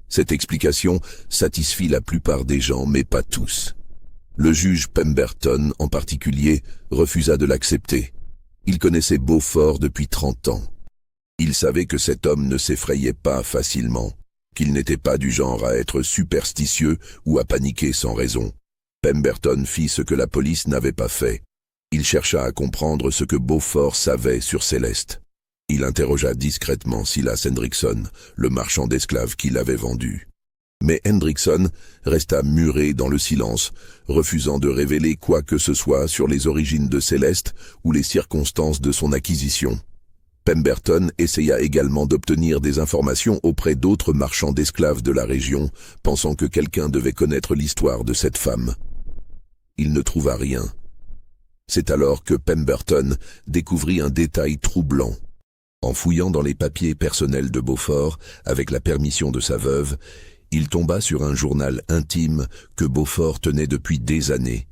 Cette explication satisfit la plupart des gens, mais pas tous. Le juge Pemberton, en particulier, refusa de l'accepter. Il connaissait Beaufort depuis 30 ans. Il savait que cet homme ne s'effrayait pas facilement, qu'il n'était pas du genre à être superstitieux ou à paniquer sans raison. Pemberton fit ce que la police n'avait pas fait. Il chercha à comprendre ce que Beaufort savait sur Céleste. Il interrogea discrètement Silas Hendrickson, le marchand d'esclaves qui l'avait vendu. Mais Hendrickson resta muré dans le silence, refusant de révéler quoi que ce soit sur les origines de Céleste ou les circonstances de son acquisition. Pemberton essaya également d'obtenir des informations auprès d'autres marchands d'esclaves de la région, pensant que quelqu'un devait connaître l'histoire de cette femme. Il ne trouva rien. C'est alors que Pemberton découvrit un détail troublant. En fouillant dans les papiers personnels de Beaufort, avec la permission de sa veuve, il tomba sur un journal intime que Beaufort tenait depuis des années.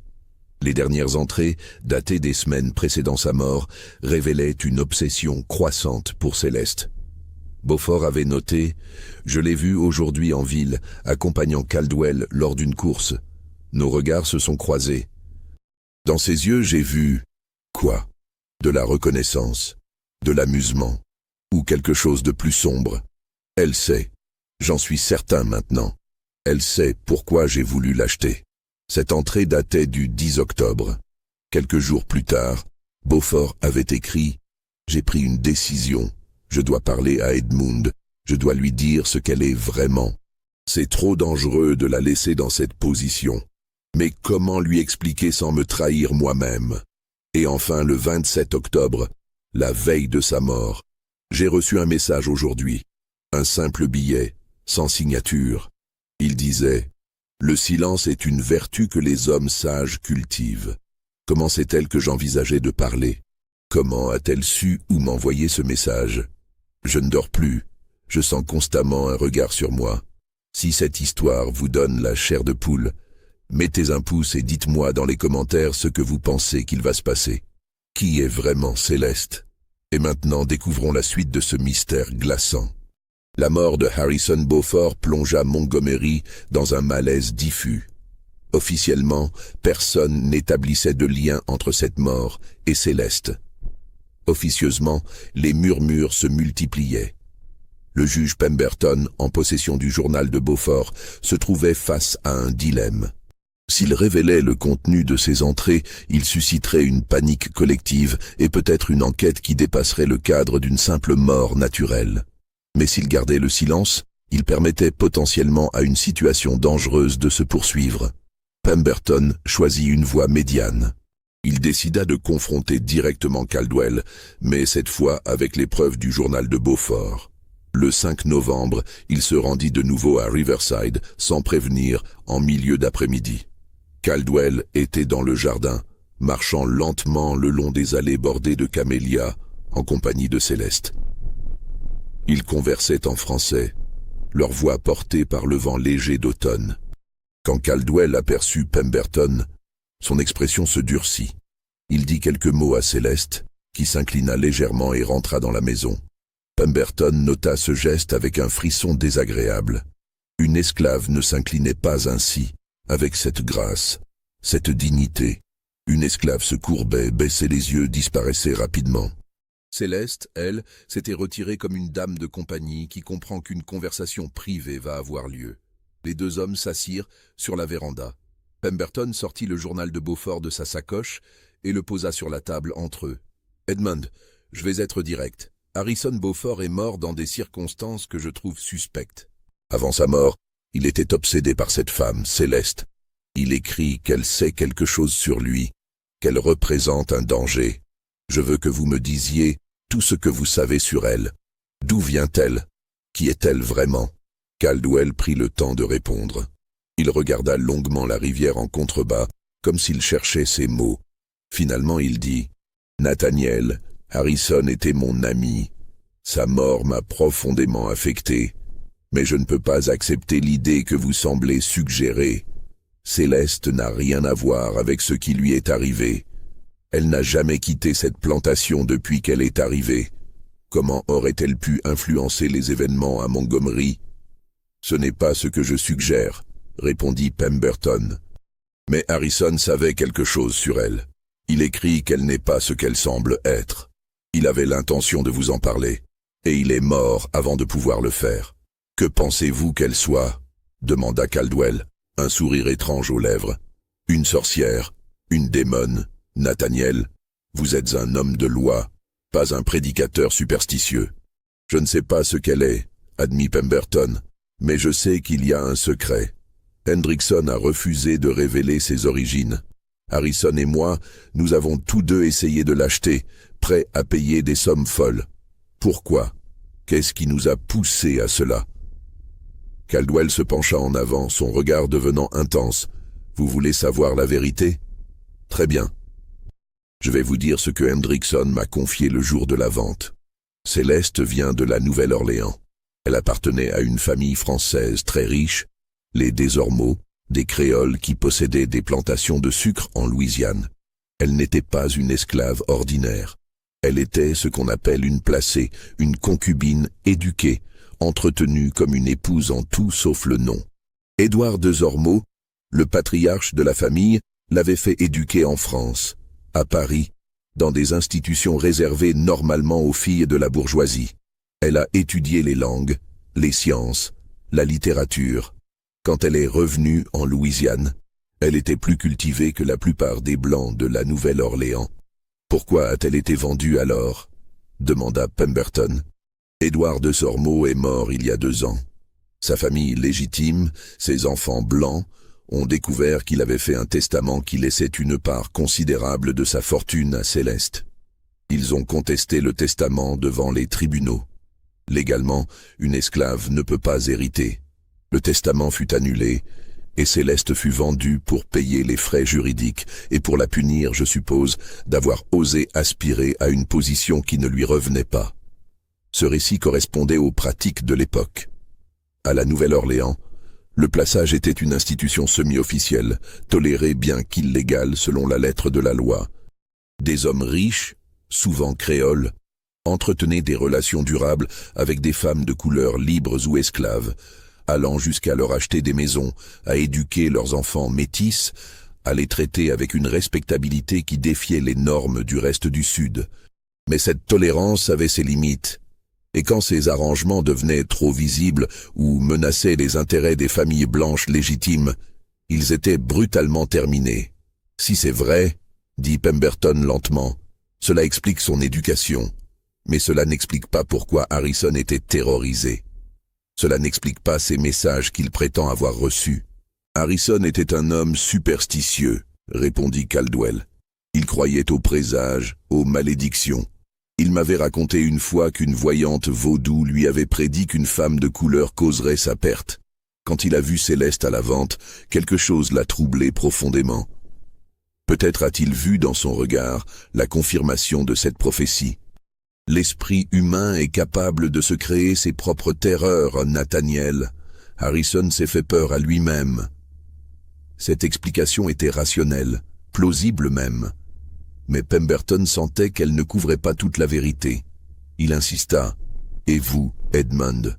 Les dernières entrées, datées des semaines précédant sa mort, révélaient une obsession croissante pour Céleste. Beaufort avait noté « Je l'ai vu aujourd'hui en ville, accompagnant Caldwell lors d'une course. Nos regards se sont croisés. Dans ses yeux, j'ai vu... quoi? De la reconnaissance, de l'amusement, ou quelque chose de plus sombre. Elle sait. J'en suis certain maintenant. Elle sait pourquoi j'ai voulu l'acheter. » Cette entrée datait du 10 octobre. Quelques jours plus tard, Beaufort avait écrit « J'ai pris une décision. Je dois parler à Edmund. Je dois lui dire ce qu'elle est vraiment. C'est trop dangereux de la laisser dans cette position. Mais comment lui expliquer sans me trahir moi-même ?» Et enfin, le 27 octobre, la veille de sa mort, j'ai reçu un message aujourd'hui. Un simple billet, sans signature. Il disait « Le silence est une vertu que les hommes sages cultivent. » Comment sait-elle que j'envisageais de parler? Comment a-t-elle su où m'envoyer ce message? Je ne dors plus. Je sens constamment un regard sur moi. Si cette histoire vous donne la chair de poule, mettez un pouce et dites-moi dans les commentaires ce que vous pensez qu'il va se passer. Qui est vraiment Céleste? Et maintenant, découvrons la suite de ce mystère glaçant. La mort de Harrison Beaufort plongea Montgomery dans un malaise diffus. Officiellement, personne n'établissait de lien entre cette mort et Céleste. Officieusement, les murmures se multipliaient. Le juge Pemberton, en possession du journal de Beaufort, se trouvait face à un dilemme. S'il révélait le contenu de ces entrées, il susciterait une panique collective et peut-être une enquête qui dépasserait le cadre d'une simple mort naturelle. Mais s'il gardait le silence, il permettait potentiellement à une situation dangereuse de se poursuivre. Pemberton choisit une voie médiane. Il décida de confronter directement Caldwell, mais cette fois avec les preuves du journal de Beaufort. Le 5 novembre, il se rendit de nouveau à Riverside, sans prévenir, en milieu d'après-midi. Caldwell était dans le jardin, marchant lentement le long des allées bordées de camélias, en compagnie de Céleste. Ils conversaient en français, leur voix portée par le vent léger d'automne. Quand Caldwell aperçut Pemberton, son expression se durcit. Il dit quelques mots à Céleste, qui s'inclina légèrement et rentra dans la maison. Pemberton nota ce geste avec un frisson désagréable. Une esclave ne s'inclinait pas ainsi, avec cette grâce, cette dignité. Une esclave se courbait, baissait les yeux, disparaissait rapidement. Céleste, elle, s'était retirée comme une dame de compagnie qui comprend qu'une conversation privée va avoir lieu. Les deux hommes s'assirent sur la véranda. Pemberton sortit le journal de Beaufort de sa sacoche et le posa sur la table entre eux. « Edmund, je vais être direct. Harrison Beaufort est mort dans des circonstances que je trouve suspectes. Avant sa mort, il était obsédé par cette femme, Céleste. Il écrit qu'elle sait quelque chose sur lui, qu'elle représente un danger. Je veux que vous me disiez tout ce que vous savez sur elle. D'où vient-elle? Qui est-elle vraiment ?» Caldwell prit le temps de répondre. Il regarda longuement la rivière en contrebas, comme s'il cherchait ses mots. Finalement il dit « Nathaniel, Harrison était mon ami. Sa mort m'a profondément affecté. Mais je ne peux pas accepter l'idée que vous semblez suggérer. Céleste n'a rien à voir avec ce qui lui est arrivé. Elle n'a jamais quitté cette plantation depuis qu'elle est arrivée. Comment aurait-elle pu influencer les événements à Montgomery? Ce n'est pas ce que je suggère, répondit Pemberton. Mais Harrison savait quelque chose sur elle. Il écrit qu'elle n'est pas ce qu'elle semble être. Il avait l'intention de vous en parler, et il est mort avant de pouvoir le faire. Que pensez-vous qu'elle soit? Demanda Caldwell, un sourire étrange aux lèvres. Une sorcière, une démone. Nathaniel, vous êtes un homme de loi, pas un prédicateur superstitieux. Je ne sais pas ce qu'elle est, admit Pemberton, mais je sais qu'il y a un secret. Hendrickson a refusé de révéler ses origines. Harrison et moi, nous avons tous deux essayé de l'acheter, prêts à payer des sommes folles. Pourquoi? Qu'est-ce qui nous a poussés à cela? Caldwell se pencha en avant, son regard devenant intense. Vous voulez savoir la vérité? Très bien. Je vais vous dire ce que Hendrickson m'a confié le jour de la vente. Céleste vient de la Nouvelle-Orléans. Elle appartenait à une famille française très riche, les Desormeaux, des créoles qui possédaient des plantations de sucre en Louisiane. Elle n'était pas une esclave ordinaire. Elle était ce qu'on appelle une placée, une concubine éduquée, entretenue comme une épouse en tout sauf le nom. Édouard Desormeaux, le patriarche de la famille, l'avait fait éduquer en France, à Paris, dans des institutions réservées normalement aux filles de la bourgeoisie. Elle a étudié les langues, les sciences, la littérature. Quand elle est revenue en Louisiane, elle était plus cultivée que la plupart des Blancs de la Nouvelle-Orléans. Pourquoi a-t-elle été vendue alors? Demanda Pemberton. Édouard Desormeaux est mort il y a 2 ans. Sa famille légitime, ses enfants blancs, ont découvert qu'il avait fait un testament qui laissait une part considérable de sa fortune à Céleste. Ils ont contesté le testament devant les tribunaux. Légalement, une esclave ne peut pas hériter. Le testament fut annulé, et Céleste fut vendue pour payer les frais juridiques et pour la punir, je suppose, d'avoir osé aspirer à une position qui ne lui revenait pas. Ce récit correspondait aux pratiques de l'époque. À la Nouvelle-Orléans, le plaçage était une institution semi-officielle, tolérée bien qu'illégale selon la lettre de la loi. Des hommes riches, souvent créoles, entretenaient des relations durables avec des femmes de couleur libres ou esclaves, allant jusqu'à leur acheter des maisons, à éduquer leurs enfants métis, à les traiter avec une respectabilité qui défiait les normes du reste du Sud. Mais cette tolérance avait ses limites. Et quand ces arrangements devenaient trop visibles ou menaçaient les intérêts des familles blanches légitimes, ils étaient brutalement terminés. Si c'est vrai, dit Pemberton lentement, cela explique son éducation. Mais cela n'explique pas pourquoi Harrison était terrorisé. Cela n'explique pas ces messages qu'il prétend avoir reçus. Harrison était un homme superstitieux, répondit Caldwell. Il croyait aux présages, aux malédictions. Il m'avait raconté une fois qu'une voyante vaudou lui avait prédit qu'une femme de couleur causerait sa perte. Quand il a vu Céleste à la vente, quelque chose l'a troublé profondément. Peut-être a-t-il vu dans son regard la confirmation de cette prophétie. L'esprit humain est capable de se créer ses propres terreurs, Nathaniel. Harrison s'est fait peur à lui-même. Cette explication était rationnelle, plausible même. Mais Pemberton sentait qu'elle ne couvrait pas toute la vérité. Il insista. « Et vous, Edmund,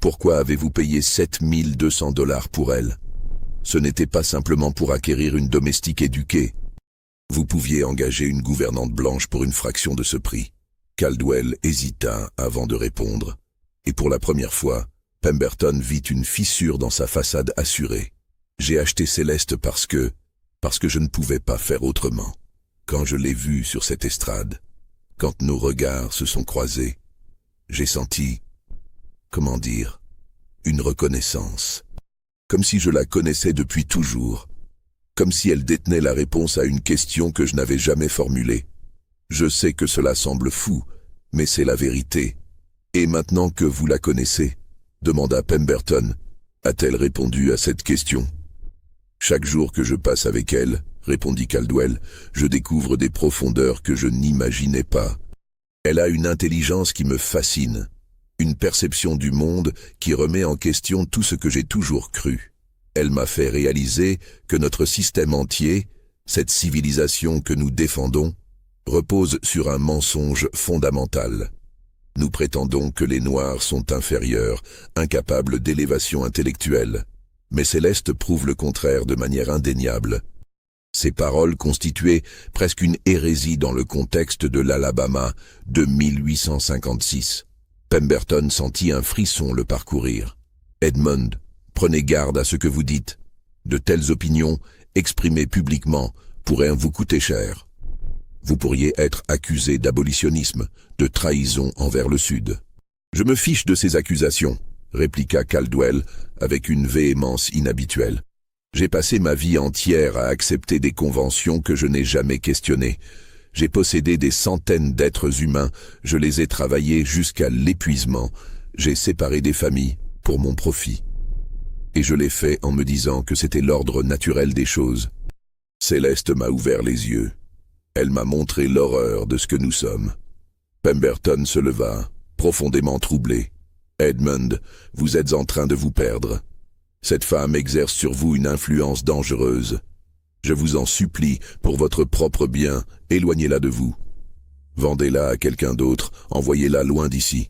pourquoi avez-vous payé 7200 $ pour elle? Ce n'était pas simplement pour acquérir une domestique éduquée. Vous pouviez engager une gouvernante blanche pour une fraction de ce prix. » Caldwell hésita avant de répondre. Et pour la première fois, Pemberton vit une fissure dans sa façade assurée. « J'ai acheté Céleste parce que je ne pouvais pas faire autrement. Quand je l'ai vue sur cette estrade, quand nos regards se sont croisés, j'ai senti, comment dire, une reconnaissance. Comme si je la connaissais depuis toujours. Comme si elle détenait la réponse à une question que je n'avais jamais formulée. Je sais que cela semble fou, mais c'est la vérité. Et maintenant que vous la connaissez, demanda Pemberton, a-t-elle répondu à cette question? Chaque jour que je passe avec elle, répondit Caldwell. Je découvre des profondeurs que je n'imaginais pas. Elle a une intelligence qui me fascine, une perception du monde qui remet en question tout ce que j'ai toujours cru. Elle m'a fait réaliser que notre système entier, cette civilisation que nous défendons, repose sur un mensonge fondamental. Nous prétendons que les Noirs sont inférieurs, incapables d'élévation intellectuelle. Mais Céleste prouve le contraire de manière indéniable. Ces paroles constituaient presque une hérésie dans le contexte de l'Alabama de 1856. Pemberton sentit un frisson le parcourir. « Edmund, prenez garde à ce que vous dites. De telles opinions, exprimées publiquement, pourraient vous coûter cher. Vous pourriez être accusé d'abolitionnisme, de trahison envers le Sud. »« Je me fiche de ces accusations, » répliqua Caldwell avec une véhémence inhabituelle. « J'ai passé ma vie entière à accepter des conventions que je n'ai jamais questionnées. J'ai possédé des centaines d'êtres humains, je les ai travaillés jusqu'à l'épuisement. J'ai séparé des familles pour mon profit. Et je l'ai fait en me disant que c'était l'ordre naturel des choses. Céleste m'a ouvert les yeux. Elle m'a montré l'horreur de ce que nous sommes. » Pemberton se leva, profondément troublé. « Edmund, vous êtes en train de vous perdre. Cette femme exerce sur vous une influence dangereuse. Je vous en supplie, pour votre propre bien, éloignez-la de vous. Vendez-la à quelqu'un d'autre, envoyez-la loin d'ici. »«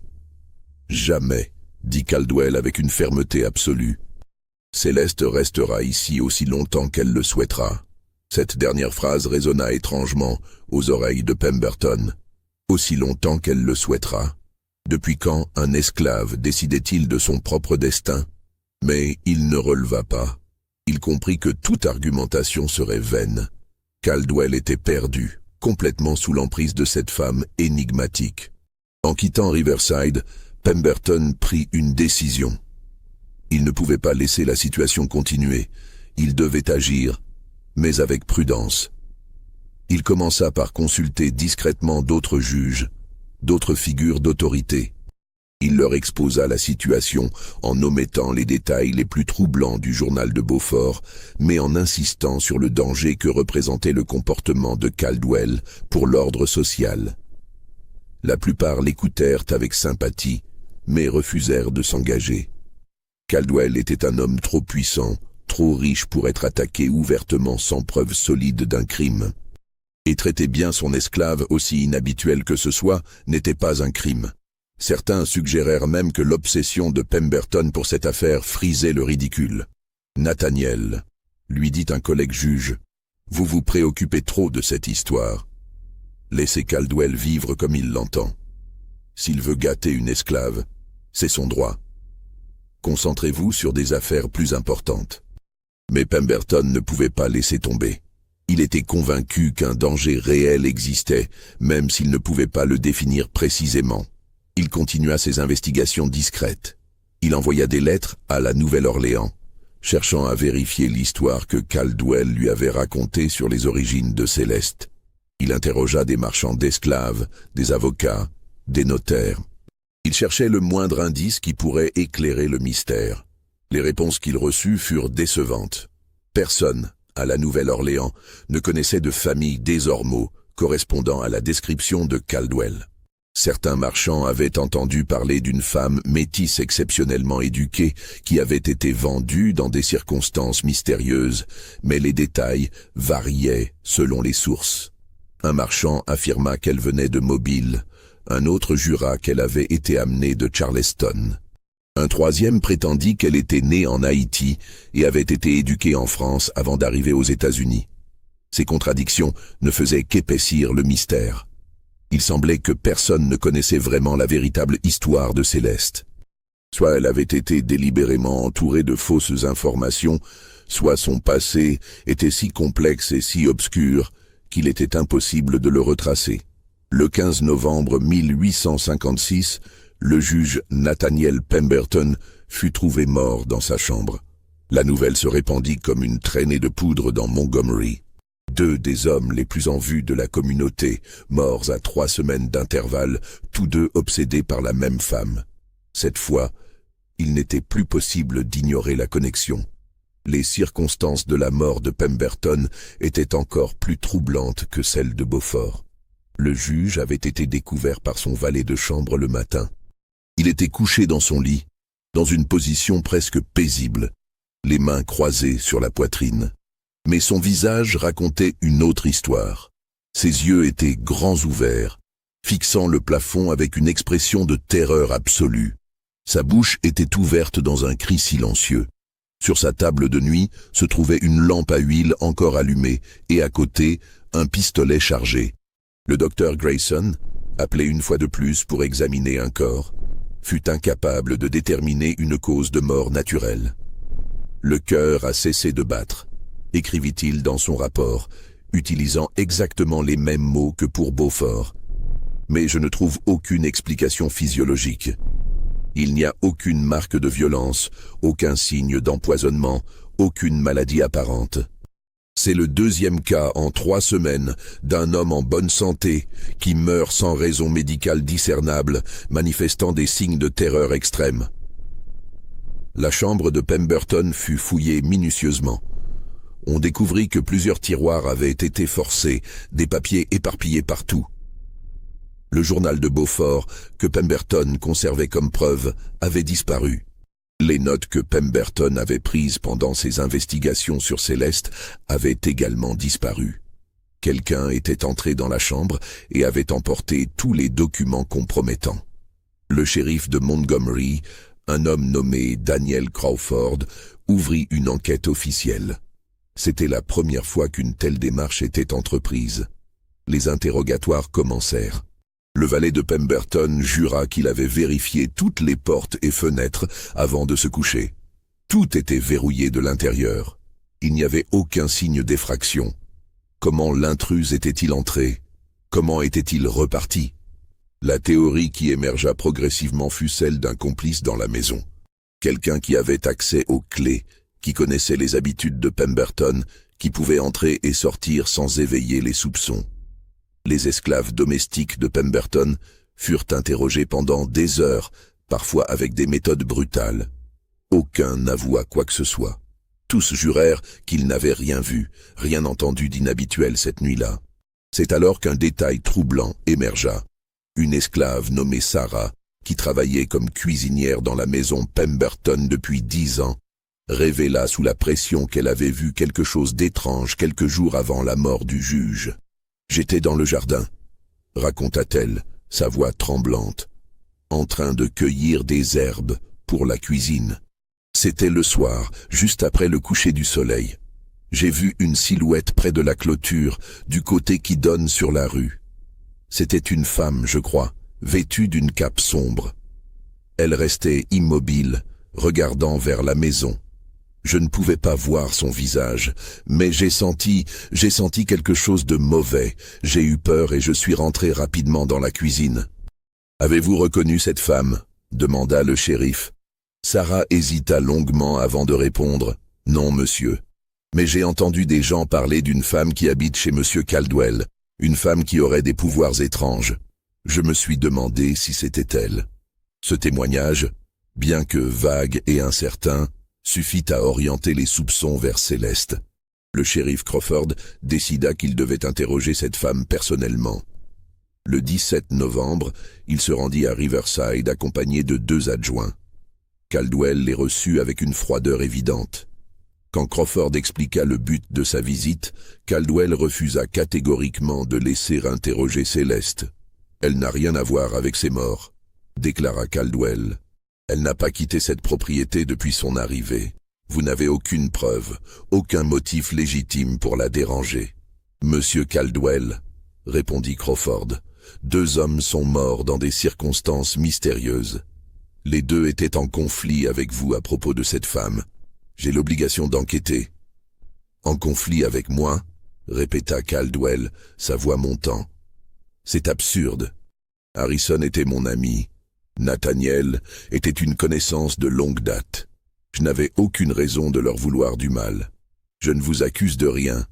Jamais, » dit Caldwell avec une fermeté absolue. « Céleste restera ici aussi longtemps qu'elle le souhaitera. » Cette dernière phrase résonna étrangement aux oreilles de Pemberton. Aussi longtemps qu'elle le souhaitera. Depuis quand un esclave décidait-il de son propre destin? Mais il ne releva pas. Il comprit que toute argumentation serait vaine. Caldwell était perdu, complètement sous l'emprise de cette femme énigmatique. En quittant Riverside, Pemberton prit une décision. Il ne pouvait pas laisser la situation continuer. Il devait agir, mais avec prudence. Il commença par consulter discrètement d'autres juges, d'autres figures d'autorité. Il leur exposa la situation en omettant les détails les plus troublants du journal de Beaufort, mais en insistant sur le danger que représentait le comportement de Caldwell pour l'ordre social. La plupart l'écoutèrent avec sympathie, mais refusèrent de s'engager. Caldwell était un homme trop puissant, trop riche pour être attaqué ouvertement sans preuve solide d'un crime. Et traiter bien son esclave, aussi inhabituel que ce soit, n'était pas un crime. Certains suggérèrent même que l'obsession de Pemberton pour cette affaire frisait le ridicule. « Nathaniel, » lui dit un collègue juge, « vous vous préoccupez trop de cette histoire. Laissez Caldwell vivre comme il l'entend. S'il veut gâter une esclave, c'est son droit. Concentrez-vous sur des affaires plus importantes. » Mais Pemberton ne pouvait pas laisser tomber. Il était convaincu qu'un danger réel existait, même s'il ne pouvait pas le définir précisément. Il continua ses investigations discrètes. Il envoya des lettres à la Nouvelle-Orléans, cherchant à vérifier l'histoire que Caldwell lui avait racontée sur les origines de Céleste. Il interrogea des marchands d'esclaves, des avocats, des notaires. Il cherchait le moindre indice qui pourrait éclairer le mystère. Les réponses qu'il reçut furent décevantes. Personne, à la Nouvelle-Orléans, ne connaissait de famille des Ormeaux correspondant à la description de Caldwell. Certains marchands avaient entendu parler d'une femme métisse exceptionnellement éduquée qui avait été vendue dans des circonstances mystérieuses, mais les détails variaient selon les sources. Un marchand affirma qu'elle venait de Mobile, un autre jura qu'elle avait été amenée de Charleston. Un troisième prétendit qu'elle était née en Haïti et avait été éduquée en France avant d'arriver aux États-Unis. Ces contradictions ne faisaient qu'épaissir le mystère. Il semblait que personne ne connaissait vraiment la véritable histoire de Céleste. Soit elle avait été délibérément entourée de fausses informations, soit son passé était si complexe et si obscur qu'il était impossible de le retracer. Le 15 novembre 1856, le juge Nathaniel Pemberton fut trouvé mort dans sa chambre. La nouvelle se répandit comme une traînée de poudre dans Montgomery. 2 des hommes les plus en vue de la communauté, morts à 3 semaines d'intervalle, tous 2 obsédés par la même femme. Cette fois, il n'était plus possible d'ignorer la connexion. Les circonstances de la mort de Pemberton étaient encore plus troublantes que celles de Beaufort. Le juge avait été découvert par son valet de chambre le matin. Il était couché dans son lit, dans une position presque paisible, les mains croisées sur la poitrine. Mais son visage racontait une autre histoire. Ses yeux étaient grands ouverts, fixant le plafond avec une expression de terreur absolue. Sa bouche était ouverte dans un cri silencieux. Sur sa table de nuit se trouvait une lampe à huile encore allumée et à côté, un pistolet chargé. Le docteur Grayson, appelé une fois de plus pour examiner un corps, fut incapable de déterminer une cause de mort naturelle. Le cœur a cessé de battre, écrivit-il dans son rapport, utilisant exactement les mêmes mots que pour Beaufort. Mais je ne trouve aucune explication physiologique. Il n'y a aucune marque de violence, aucun signe d'empoisonnement, aucune maladie apparente. C'est le deuxième cas en 3 semaines d'un homme en bonne santé qui meurt sans raison médicale discernable, manifestant des signes de terreur extrême. La chambre de Pemberton fut fouillée minutieusement. On découvrit que plusieurs tiroirs avaient été forcés, des papiers éparpillés partout. Le journal de Beaufort, que Pemberton conservait comme preuve, avait disparu. Les notes que Pemberton avait prises pendant ses investigations sur Céleste avaient également disparu. Quelqu'un était entré dans la chambre et avait emporté tous les documents compromettants. Le shérif de Montgomery, un homme nommé Daniel Crawford, ouvrit une enquête officielle. C'était la première fois qu'une telle démarche était entreprise. Les interrogatoires commencèrent. Le valet de Pemberton jura qu'il avait vérifié toutes les portes et fenêtres avant de se coucher. Tout était verrouillé de l'intérieur. Il n'y avait aucun signe d'effraction. Comment l'intruse était-il entré? Comment était-il reparti? La théorie qui émergea progressivement fut celle d'un complice dans la maison. Quelqu'un qui avait accès aux clés, qui connaissait les habitudes de Pemberton, qui pouvait entrer et sortir sans éveiller les soupçons. Les esclaves domestiques de Pemberton furent interrogés pendant des heures, parfois avec des méthodes brutales. Aucun n'avoua quoi que ce soit. Tous jurèrent qu'ils n'avaient rien vu, rien entendu d'inhabituel cette nuit-là. C'est alors qu'un détail troublant émergea. Une esclave nommée Sarah, qui travaillait comme cuisinière dans la maison Pemberton depuis 10 ans, révéla sous la pression qu'elle avait vu quelque chose d'étrange quelques jours avant la mort du juge. « J'étais dans le jardin », raconta-t-elle, sa voix tremblante, en train de cueillir des herbes pour la cuisine. C'était le soir, juste après le coucher du soleil. J'ai vu une silhouette près de la clôture, du côté qui donne sur la rue. C'était une femme, je crois, vêtue d'une cape sombre. Elle restait immobile, regardant vers la maison. Je ne pouvais pas voir son visage, mais j'ai senti quelque chose de mauvais. J'ai eu peur et je suis rentré rapidement dans la cuisine. « Avez-vous reconnu cette femme ?» demanda le shérif. Sarah hésita longuement avant de répondre « Non, monsieur. Mais j'ai entendu des gens parler d'une femme qui habite chez monsieur Caldwell, une femme qui aurait des pouvoirs étranges. Je me suis demandé si c'était elle. » Ce témoignage, bien que vague et incertain, suffit à orienter les soupçons vers Céleste. Le shérif Crawford décida qu'il devait interroger cette femme personnellement. Le 17 novembre, il se rendit à Riverside accompagné de 2 adjoints. Caldwell les reçut avec une froideur évidente. Quand Crawford expliqua le but de sa visite, Caldwell refusa catégoriquement de laisser interroger Céleste. « Elle n'a rien à voir avec ces morts », déclara Caldwell. Elle n'a pas quitté cette propriété depuis son arrivée. Vous n'avez aucune preuve, aucun motif légitime pour la déranger. Monsieur Caldwell, répondit Crawford, 2 hommes sont morts dans des circonstances mystérieuses. Les 2 étaient en conflit avec vous à propos de cette femme. J'ai l'obligation d'enquêter. En conflit avec moi? Répéta Caldwell, sa voix montant. C'est absurde. Harrison était mon ami. Nathaniel était une connaissance de longue date. Je n'avais aucune raison de leur vouloir du mal. Je ne vous accuse de rien,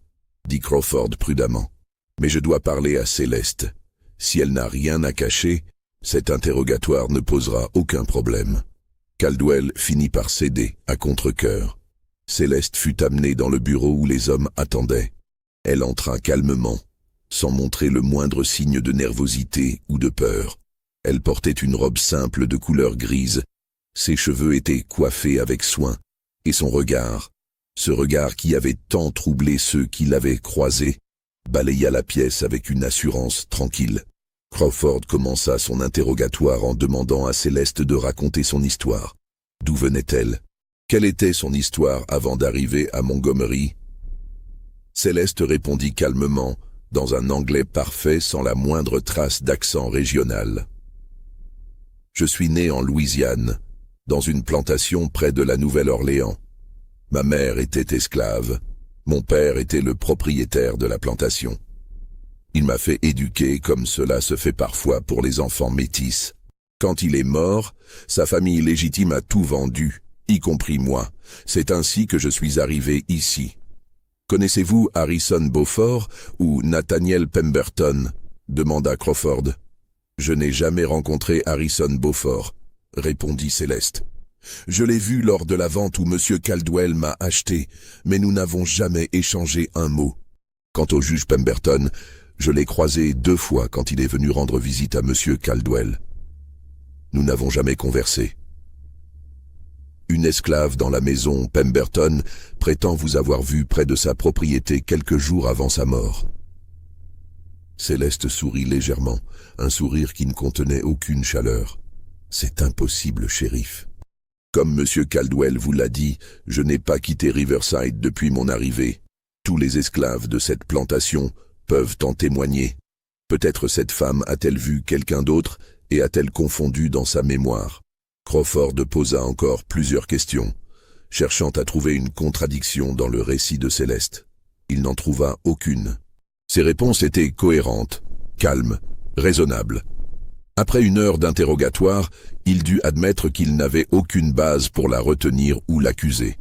dit Crawford prudemment. Mais je dois parler à Céleste. Si elle n'a rien à cacher, cet interrogatoire ne posera aucun problème. Caldwell finit par céder à contre-cœur. Céleste fut amenée dans le bureau où les hommes attendaient. Elle entra calmement, sans montrer le moindre signe de nervosité ou de peur. Elle portait une robe simple de couleur grise. Ses cheveux étaient coiffés avec soin, et son regard, ce regard qui avait tant troublé ceux qui l'avaient croisée, balaya la pièce avec une assurance tranquille. Crawford commença son interrogatoire en demandant à Céleste de raconter son histoire. D'où venait-elle? Quelle était son histoire avant d'arriver à Montgomery? Céleste répondit calmement, dans un anglais parfait sans la moindre trace d'accent régional. Je suis né en Louisiane, dans une plantation près de la Nouvelle-Orléans. Ma mère était esclave, mon père était le propriétaire de la plantation. Il m'a fait éduquer comme cela se fait parfois pour les enfants métis. Quand il est mort, sa famille légitime a tout vendu, y compris moi. C'est ainsi que je suis arrivé ici. Connaissez-vous Harrison Beaufort ou Nathaniel Pemberton? Demanda Crawford. Je n'ai jamais rencontré Harrison Beaufort, répondit Céleste. Je l'ai vu lors de la vente où M. Caldwell m'a acheté, mais nous n'avons jamais échangé un mot. Quant au juge Pemberton, je l'ai croisé 2 fois quand il est venu rendre visite à M. Caldwell. Nous n'avons jamais conversé. Une esclave dans la maison Pemberton prétend vous avoir vu près de sa propriété quelques jours avant sa mort. Céleste sourit légèrement, un sourire qui ne contenait aucune chaleur. C'est impossible, shérif. Comme M. Caldwell vous l'a dit, je n'ai pas quitté Riverside depuis mon arrivée. Tous les esclaves de cette plantation peuvent en témoigner. Peut-être cette femme a-t-elle vu quelqu'un d'autre et a-t-elle confondu dans sa mémoire? Crawford posa encore plusieurs questions, cherchant à trouver une contradiction dans le récit de Céleste. Il n'en trouva aucune. Ses réponses étaient cohérentes, calmes, raisonnables. Après 1 heure d'interrogatoire, il dut admettre qu'il n'avait aucune base pour la retenir ou l'accuser.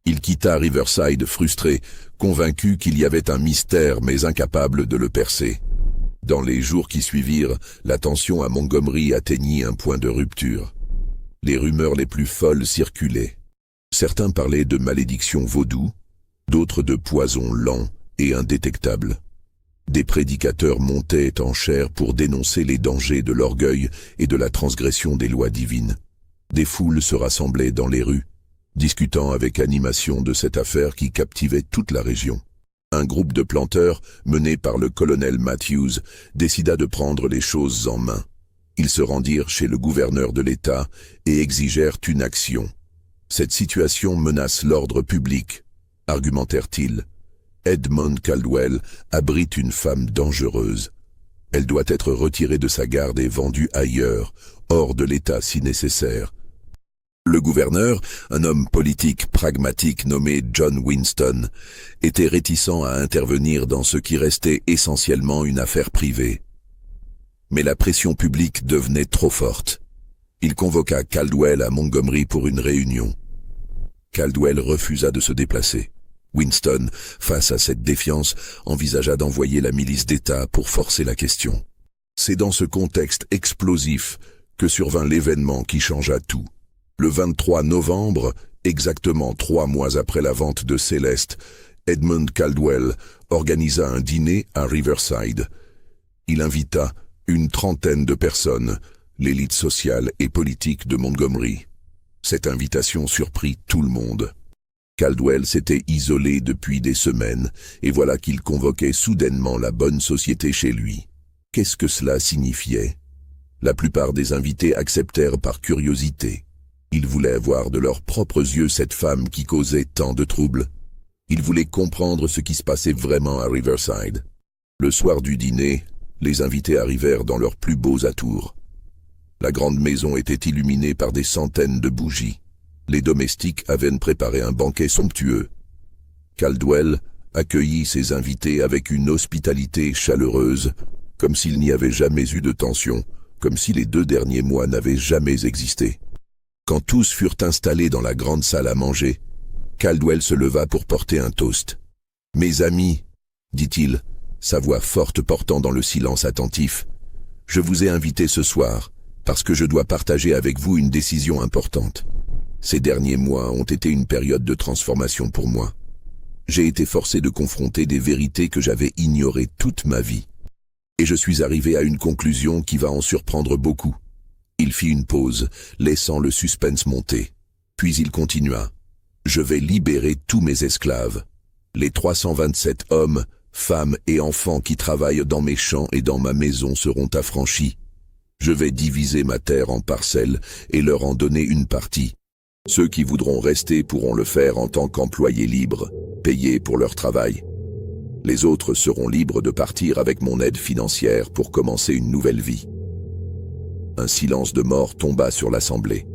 Il quitta Riverside frustré, convaincu qu'il y avait un mystère mais incapable de le percer. Dans les jours qui suivirent, la tension à Montgomery atteignit un point de rupture. Les rumeurs les plus folles circulaient. Certains parlaient de malédiction vaudou, d'autres de poison lent et indétectable. Des prédicateurs montaient en chair pour dénoncer les dangers de l'orgueil et de la transgression des lois divines. Des foules se rassemblaient dans les rues, discutant avec animation de cette affaire qui captivait toute la région. Un groupe de planteurs, mené par le colonel Matthews, décida de prendre les choses en main. Ils se rendirent chez le gouverneur de l'État et exigèrent une action. Cette situation menace l'ordre public, argumentèrent-ils. Edmond Caldwell abrite une femme dangereuse. Elle doit être retirée de sa garde et vendue ailleurs, hors de l'État si nécessaire. Le gouverneur, un homme politique pragmatique nommé John Winston, était réticent à intervenir dans ce qui restait essentiellement une affaire privée. Mais la pression publique devenait trop forte. Il convoqua Caldwell à Montgomery pour une réunion. Caldwell refusa de se déplacer. Winston, face à cette défiance, envisagea d'envoyer la milice d'État pour forcer la question. C'est dans ce contexte explosif que survint l'événement qui changea tout. Le 23 novembre, exactement 3 mois après la vente de Céleste, Edmond Caldwell organisa un dîner à Riverside. Il invita une 30aine de personnes, l'élite sociale et politique de Montgomery. Cette invitation surprit tout le monde. Caldwell s'était isolé depuis des semaines, et voilà qu'il convoquait soudainement la bonne société chez lui. Qu'est-ce que cela signifiait? La plupart des invités acceptèrent par curiosité. Ils voulaient voir de leurs propres yeux cette femme qui causait tant de troubles. Ils voulaient comprendre ce qui se passait vraiment à Riverside. Le soir du dîner, les invités arrivèrent dans leurs plus beaux atours. La grande maison était illuminée par des centaines de bougies. Les domestiques avaient préparé un banquet somptueux. Caldwell accueillit ses invités avec une hospitalité chaleureuse, comme s'il n'y avait jamais eu de tension, comme si les 2 derniers mois n'avaient jamais existé. Quand tous furent installés dans la grande salle à manger, Caldwell se leva pour porter un toast. « Mes amis, dit-il, sa voix forte portant dans le silence attentif, je vous ai invités ce soir, parce que je dois partager avec vous une décision importante. Ces derniers mois ont été une période de transformation pour moi. J'ai été forcé de confronter des vérités que j'avais ignorées toute ma vie. Et je suis arrivé à une conclusion qui va en surprendre beaucoup. Il fit une pause, laissant le suspense monter. Puis il continua. Je vais libérer tous mes esclaves. Les 327 hommes, femmes et enfants qui travaillent dans mes champs et dans ma maison seront affranchis. Je vais diviser ma terre en parcelles et leur en donner une partie. Ceux qui voudront rester pourront le faire en tant qu'employés libres, payés pour leur travail. Les autres seront libres de partir avec mon aide financière pour commencer une nouvelle vie. Un silence de mort tomba sur l'assemblée.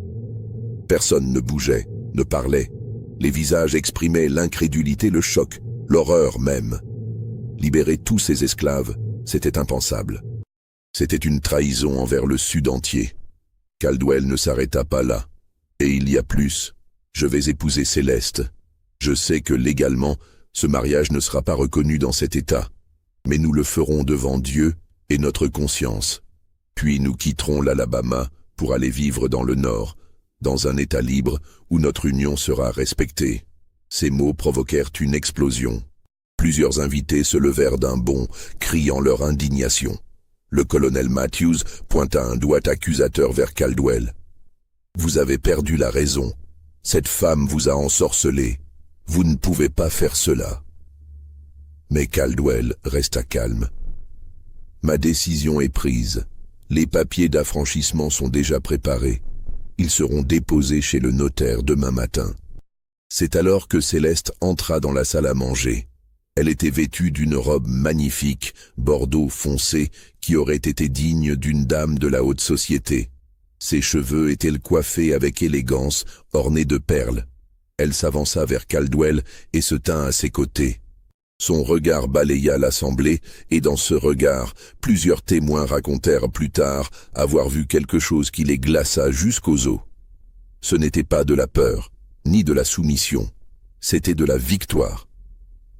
Personne ne bougeait, ne parlait. Les visages exprimaient l'incrédulité, le choc, l'horreur même. Libérer tous ces esclaves, c'était impensable. C'était une trahison envers le Sud entier. Caldwell ne s'arrêta pas là. Et il y a plus. Je vais épouser Céleste. Je sais que légalement, ce mariage ne sera pas reconnu dans cet état. Mais nous le ferons devant Dieu et notre conscience. Puis nous quitterons l'Alabama pour aller vivre dans le Nord, dans un état libre où notre union sera respectée. Ces mots provoquèrent une explosion. Plusieurs invités se levèrent d'un bond, criant leur indignation. Le colonel Matthews pointa un doigt accusateur vers Caldwell. « Vous avez perdu la raison. Cette femme vous a ensorcelé. Vous ne pouvez pas faire cela. » Mais Caldwell resta calme. « Ma décision est prise. Les papiers d'affranchissement sont déjà préparés. Ils seront déposés chez le notaire demain matin. » C'est alors que Céleste entra dans la salle à manger. Elle était vêtue d'une robe magnifique, bordeaux foncé, qui aurait été digne d'une dame de la haute société. Ses cheveux étaient coiffés avec élégance, ornés de perles. Elle s'avança vers Caldwell et se tint à ses côtés. Son regard balaya l'assemblée, et dans ce regard, plusieurs témoins racontèrent plus tard avoir vu quelque chose qui les glaça jusqu'aux os. Ce n'était pas de la peur, ni de la soumission, c'était de la victoire.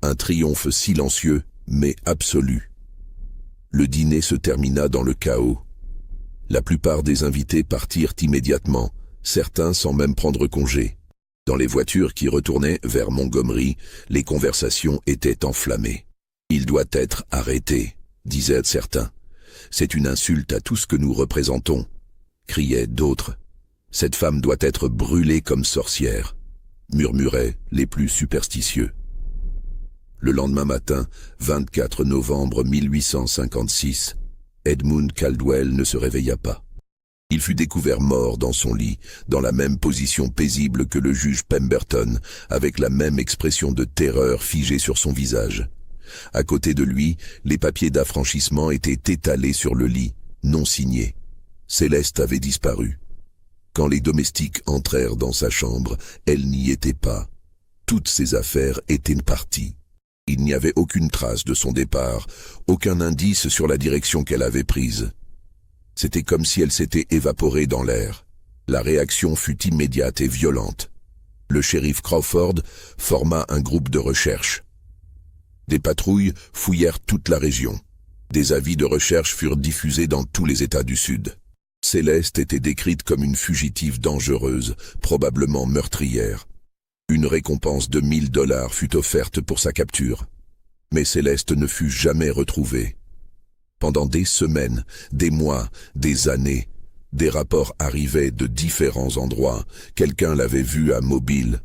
Un triomphe silencieux, mais absolu. Le dîner se termina dans le chaos. La plupart des invités partirent immédiatement, certains sans même prendre congé. Dans les voitures qui retournaient vers Montgomery, les conversations étaient enflammées. « Il doit être arrêté », disaient certains. « C'est une insulte à tout ce que nous représentons », criaient d'autres. « Cette femme doit être brûlée comme sorcière », murmuraient les plus superstitieux. Le lendemain matin, 24 novembre 1856, Edmund Caldwell ne se réveilla pas. Il fut découvert mort dans son lit, dans la même position paisible que le juge Pemberton, avec la même expression de terreur figée sur son visage. À côté de lui, les papiers d'affranchissement étaient étalés sur le lit, non signés. Céleste avait disparu. Quand les domestiques entrèrent dans sa chambre, elle n'y était pas. Toutes ses affaires étaient parties. Il n'y avait aucune trace de son départ, aucun indice sur la direction qu'elle avait prise. C'était comme si elle s'était évaporée dans l'air. La réaction fut immédiate et violente. Le shérif Crawford forma un groupe de recherche. Des patrouilles fouillèrent toute la région. Des avis de recherche furent diffusés dans tous les États du Sud. Céleste était décrite comme une fugitive dangereuse, probablement meurtrière. Une récompense de $1000 fut offerte pour sa capture. Mais Céleste ne fut jamais retrouvée. Pendant des semaines, des mois, des années, des rapports arrivaient de différents endroits. Quelqu'un l'avait vue à Mobile.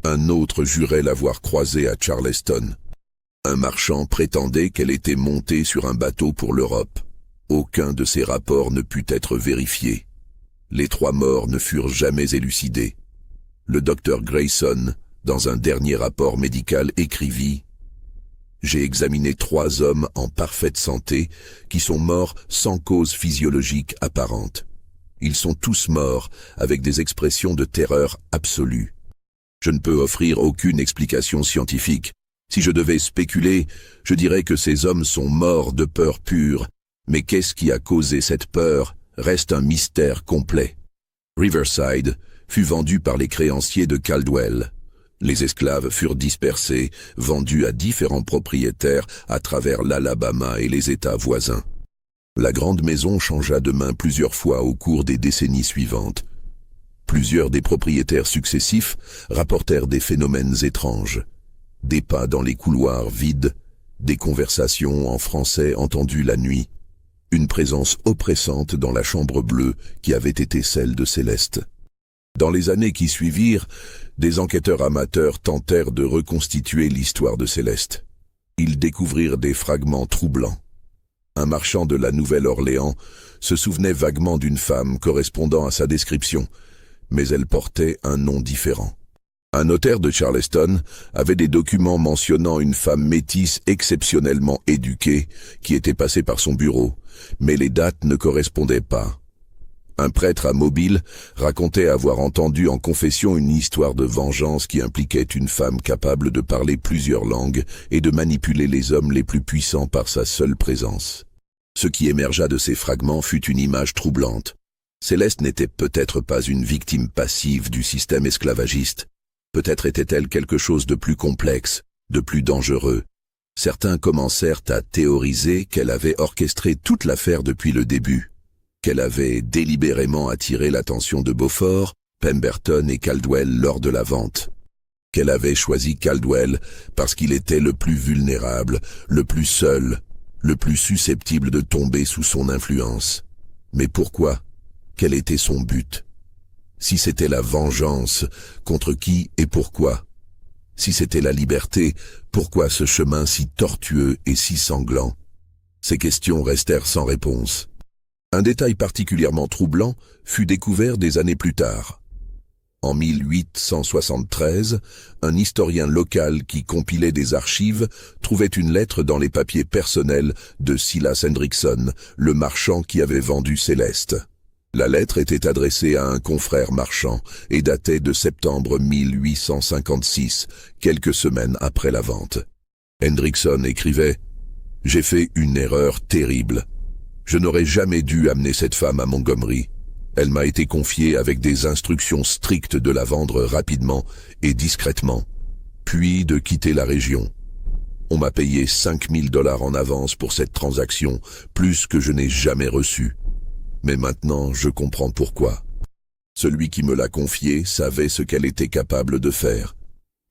Un autre jurait l'avoir croisée à Charleston. Un marchand prétendait qu'elle était montée sur un bateau pour l'Europe. Aucun de ces rapports ne put être vérifié. Les 3 morts ne furent jamais élucidés. Le docteur Grayson, dans un dernier rapport médical, écrivit « J'ai examiné 3 hommes en parfaite santé qui sont morts sans cause physiologique apparente. Ils sont tous morts avec des expressions de terreur absolue. Je ne peux offrir aucune explication scientifique. Si je devais spéculer, je dirais que ces hommes sont morts de peur pure. Mais qu'est-ce qui a causé cette peur reste un mystère complet. Riverside fut vendu par les créanciers de Caldwell. Les esclaves furent dispersés, vendus à différents propriétaires à travers l'Alabama et les États voisins. La grande maison changea de main plusieurs fois au cours des décennies suivantes. Plusieurs des propriétaires successifs rapportèrent des phénomènes étranges. Des pas dans les couloirs vides, des conversations en français entendues la nuit, une présence oppressante dans la chambre bleue qui avait été celle de Céleste. Dans les années qui suivirent, des enquêteurs amateurs tentèrent de reconstituer l'histoire de Céleste. Ils découvrirent des fragments troublants. Un marchand de la Nouvelle-Orléans se souvenait vaguement d'une femme correspondant à sa description, mais elle portait un nom différent. Un notaire de Charleston avait des documents mentionnant une femme métisse exceptionnellement éduquée qui était passée par son bureau, mais les dates ne correspondaient pas. Un prêtre à Mobile racontait avoir entendu en confession une histoire de vengeance qui impliquait une femme capable de parler plusieurs langues et de manipuler les hommes les plus puissants par sa seule présence. Ce qui émergea de ces fragments fut une image troublante. Céleste n'était peut-être pas une victime passive du système esclavagiste. Peut-être était-elle quelque chose de plus complexe, de plus dangereux. Certains commencèrent à théoriser qu'elle avait orchestré toute l'affaire depuis le début, qu'elle avait délibérément attiré l'attention de Beaufort, Pemberton et Caldwell lors de la vente, qu'elle avait choisi Caldwell parce qu'il était le plus vulnérable, le plus seul, le plus susceptible de tomber sous son influence. Mais pourquoi? Quel était son but? Si c'était la vengeance, contre qui et pourquoi? Si c'était la liberté, pourquoi ce chemin si tortueux et si sanglant? Ces questions restèrent sans réponse. Un détail particulièrement troublant fut découvert des années plus tard. En 1873, un historien local qui compilait des archives trouvait une lettre dans les papiers personnels de Silas Hendrickson, le marchand qui avait vendu Céleste. La lettre était adressée à un confrère marchand et datait de septembre 1856, quelques semaines après la vente. Hendrickson écrivait « J'ai fait une erreur terrible. Je n'aurais jamais dû amener cette femme à Montgomery. Elle m'a été confiée avec des instructions strictes de la vendre rapidement et discrètement, puis de quitter la région. On m'a payé 5 000 $ en avance pour cette transaction, plus que je n'ai jamais reçu. Mais maintenant, je comprends pourquoi. Celui qui me l'a confiée savait ce qu'elle était capable de faire.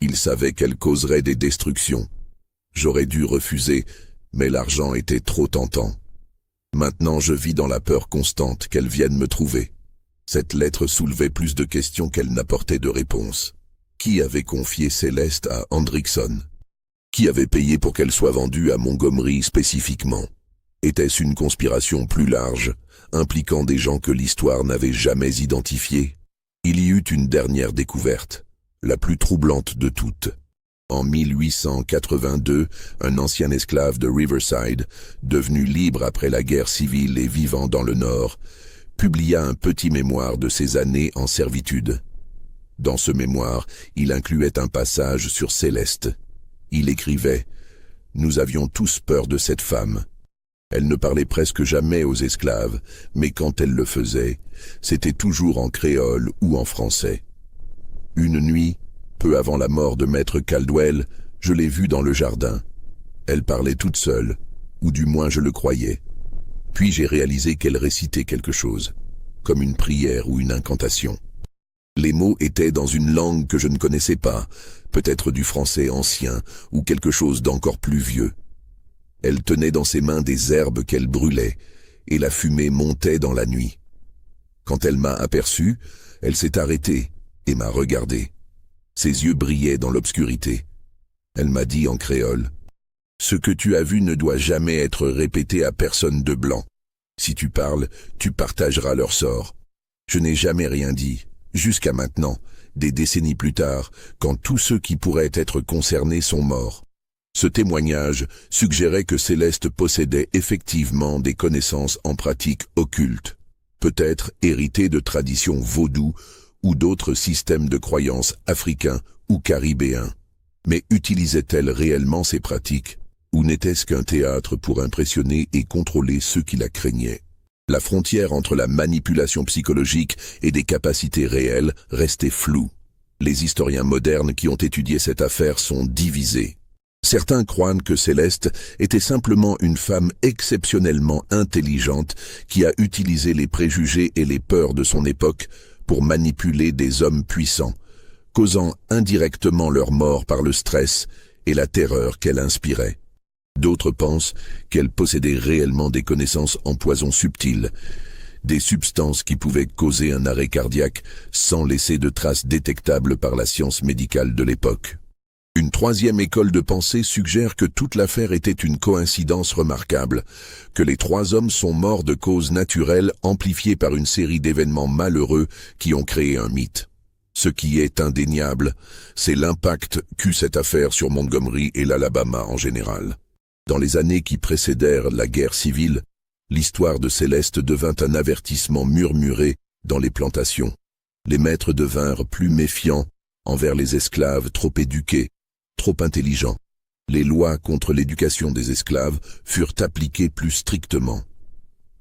Il savait qu'elle causerait des destructions. J'aurais dû refuser, mais l'argent était trop tentant. Maintenant, je vis dans la peur constante qu'elle vienne me trouver. Cette lettre soulevait plus de questions qu'elle n'apportait de réponses. Qui avait confié Céleste à Hendrickson? Qui avait payé pour qu'elle soit vendue à Montgomery spécifiquement? Était-ce une conspiration plus large, impliquant des gens que l'histoire n'avait jamais identifiés? Il y eut une dernière découverte, la plus troublante de toutes. En 1882, un ancien esclave de Riverside, devenu libre après la guerre civile et vivant dans le Nord, publia un petit mémoire de ses années en servitude. Dans ce mémoire, il incluait un passage sur Céleste. Il écrivait « Nous avions tous peur de cette femme. Elle ne parlait presque jamais aux esclaves, mais quand elle le faisait, c'était toujours en créole ou en français. Une nuit, peu avant la mort de maître Caldwell, je l'ai vue dans le jardin. Elle parlait toute seule, ou du moins je le croyais. Puis j'ai réalisé qu'elle récitait quelque chose, comme une prière ou une incantation. Les mots étaient dans une langue que je ne connaissais pas, peut-être du français ancien ou quelque chose d'encore plus vieux. Elle tenait dans ses mains des herbes qu'elle brûlait, et la fumée montait dans la nuit. Quand elle m'a aperçu, elle s'est arrêtée et m'a regardé. Ses yeux brillaient dans l'obscurité. Elle m'a dit en créole « Ce que tu as vu ne doit jamais être répété à personne de blanc. Si tu parles, tu partageras leur sort. » Je n'ai jamais rien dit, jusqu'à maintenant, des décennies plus tard, quand tous ceux qui pourraient être concernés sont morts. Ce témoignage suggérait que Céleste possédait effectivement des connaissances en pratique occultes, peut-être héritées de traditions vaudou ou d'autres systèmes de croyances africains ou caribéens. Mais utilisait-elle réellement ces pratiques, ou n'était-ce qu'un théâtre pour impressionner et contrôler ceux qui la craignaient? La frontière entre la manipulation psychologique et des capacités réelles restait floue. Les historiens modernes qui ont étudié cette affaire sont divisés. Certains croient que Céleste était simplement une femme exceptionnellement intelligente qui a utilisé les préjugés et les peurs de son époque pour manipuler des hommes puissants, causant indirectement leur mort par le stress et la terreur qu'elle inspirait. D'autres pensent qu'elle possédait réellement des connaissances en poison subtil, des substances qui pouvaient causer un arrêt cardiaque sans laisser de traces détectables par la science médicale de l'époque. Une troisième école de pensée suggère que toute l'affaire était une coïncidence remarquable, que les 3 hommes sont morts de causes naturelles amplifiées par une série d'événements malheureux qui ont créé un mythe. Ce qui est indéniable, c'est l'impact qu'eut cette affaire sur Montgomery et l'Alabama en général. Dans les années qui précédèrent la guerre civile, l'histoire de Céleste devint un avertissement murmuré dans les plantations. Les maîtres devinrent plus méfiants envers les esclaves trop éduqués, trop intelligents. Les lois contre l'éducation des esclaves furent appliquées plus strictement.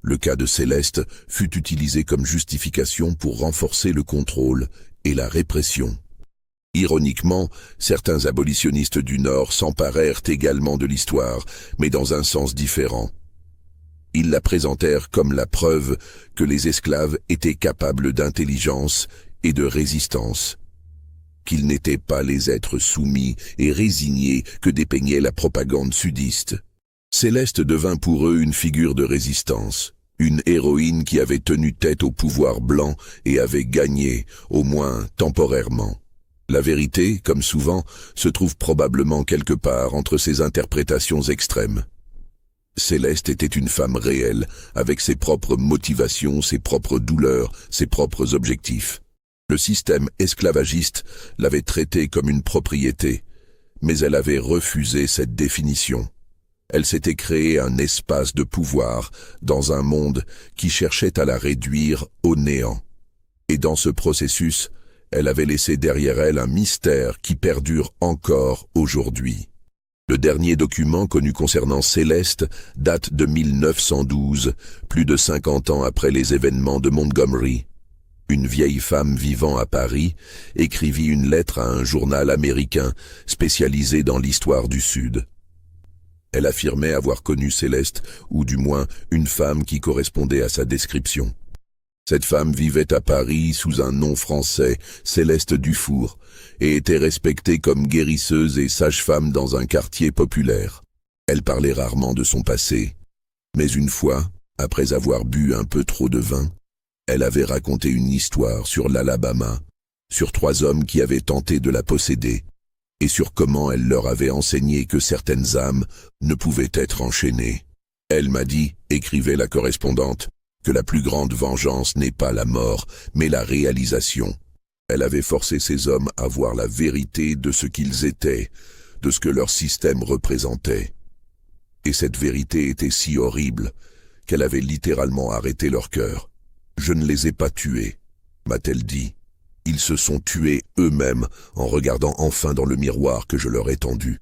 Le cas de Céleste fut utilisé comme justification pour renforcer le contrôle et la répression. Ironiquement, certains abolitionnistes du Nord s'emparèrent également de l'histoire, mais dans un sens différent. Ils la présentèrent comme la preuve que les esclaves étaient capables d'intelligence et de résistance, qu'ils n'étaient pas les êtres soumis et résignés que dépeignait la propagande sudiste. Céleste devint pour eux une figure de résistance, une héroïne qui avait tenu tête au pouvoir blanc et avait gagné, au moins temporairement. La vérité, comme souvent, se trouve probablement quelque part entre ces interprétations extrêmes. Céleste était une femme réelle, avec ses propres motivations, ses propres douleurs, ses propres objectifs. Le système esclavagiste l'avait traitée comme une propriété, mais elle avait refusé cette définition. Elle s'était créé un espace de pouvoir dans un monde qui cherchait à la réduire au néant. Et dans ce processus, elle avait laissé derrière elle un mystère qui perdure encore aujourd'hui. Le dernier document connu concernant Céleste date de 1912, plus de 50 ans après les événements de Montgomery. Une vieille femme vivant à Paris écrivit une lettre à un journal américain spécialisé dans l'histoire du Sud. Elle affirmait avoir connu Céleste, ou du moins une femme qui correspondait à sa description. Cette femme vivait à Paris sous un nom français, Céleste Dufour, et était respectée comme guérisseuse et sage-femme dans un quartier populaire. Elle parlait rarement de son passé, mais une fois, après avoir bu un peu trop de vin, elle avait raconté une histoire sur l'Alabama, sur 3 hommes qui avaient tenté de la posséder, et sur comment elle leur avait enseigné que certaines âmes ne pouvaient être enchaînées. Elle m'a dit, écrivait la correspondante, que la plus grande vengeance n'est pas la mort, mais la réalisation. Elle avait forcé ces hommes à voir la vérité de ce qu'ils étaient, de ce que leur système représentait. Et cette vérité était si horrible qu'elle avait littéralement arrêté leur cœur. « Je ne les ai pas tués », m'a-t-elle dit. « Ils se sont tués eux-mêmes en regardant enfin dans le miroir que je leur ai tendu. »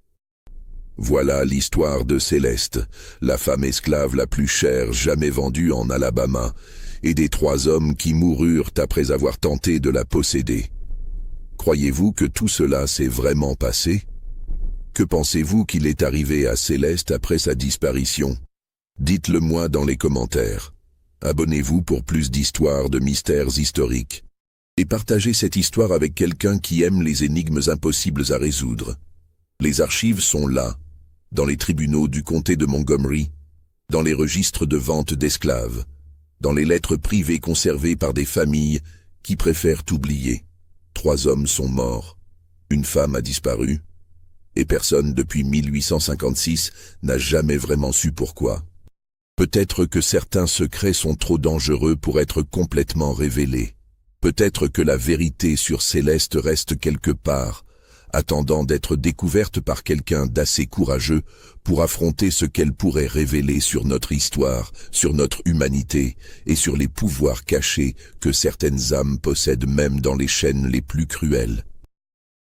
Voilà l'histoire de Céleste, la femme esclave la plus chère jamais vendue en Alabama, et des 3 hommes qui moururent après avoir tenté de la posséder. Croyez-vous que tout cela s'est vraiment passé? Que pensez-vous qu'il est arrivé à Céleste après sa disparition? Dites-le moi dans les commentaires. Abonnez-vous pour plus d'histoires de mystères historiques. Et partagez cette histoire avec quelqu'un qui aime les énigmes impossibles à résoudre. Les archives sont là, dans les tribunaux du comté de Montgomery, dans les registres de vente d'esclaves, dans les lettres privées conservées par des familles qui préfèrent oublier. 3 hommes sont morts, une femme a disparu, et personne depuis 1856 n'a jamais vraiment su pourquoi. Peut-être que certains secrets sont trop dangereux pour être complètement révélés. Peut-être que la vérité sur Céleste reste quelque part, attendant d'être découverte par quelqu'un d'assez courageux pour affronter ce qu'elle pourrait révéler sur notre histoire, sur notre humanité et sur les pouvoirs cachés que certaines âmes possèdent même dans les chaînes les plus cruelles.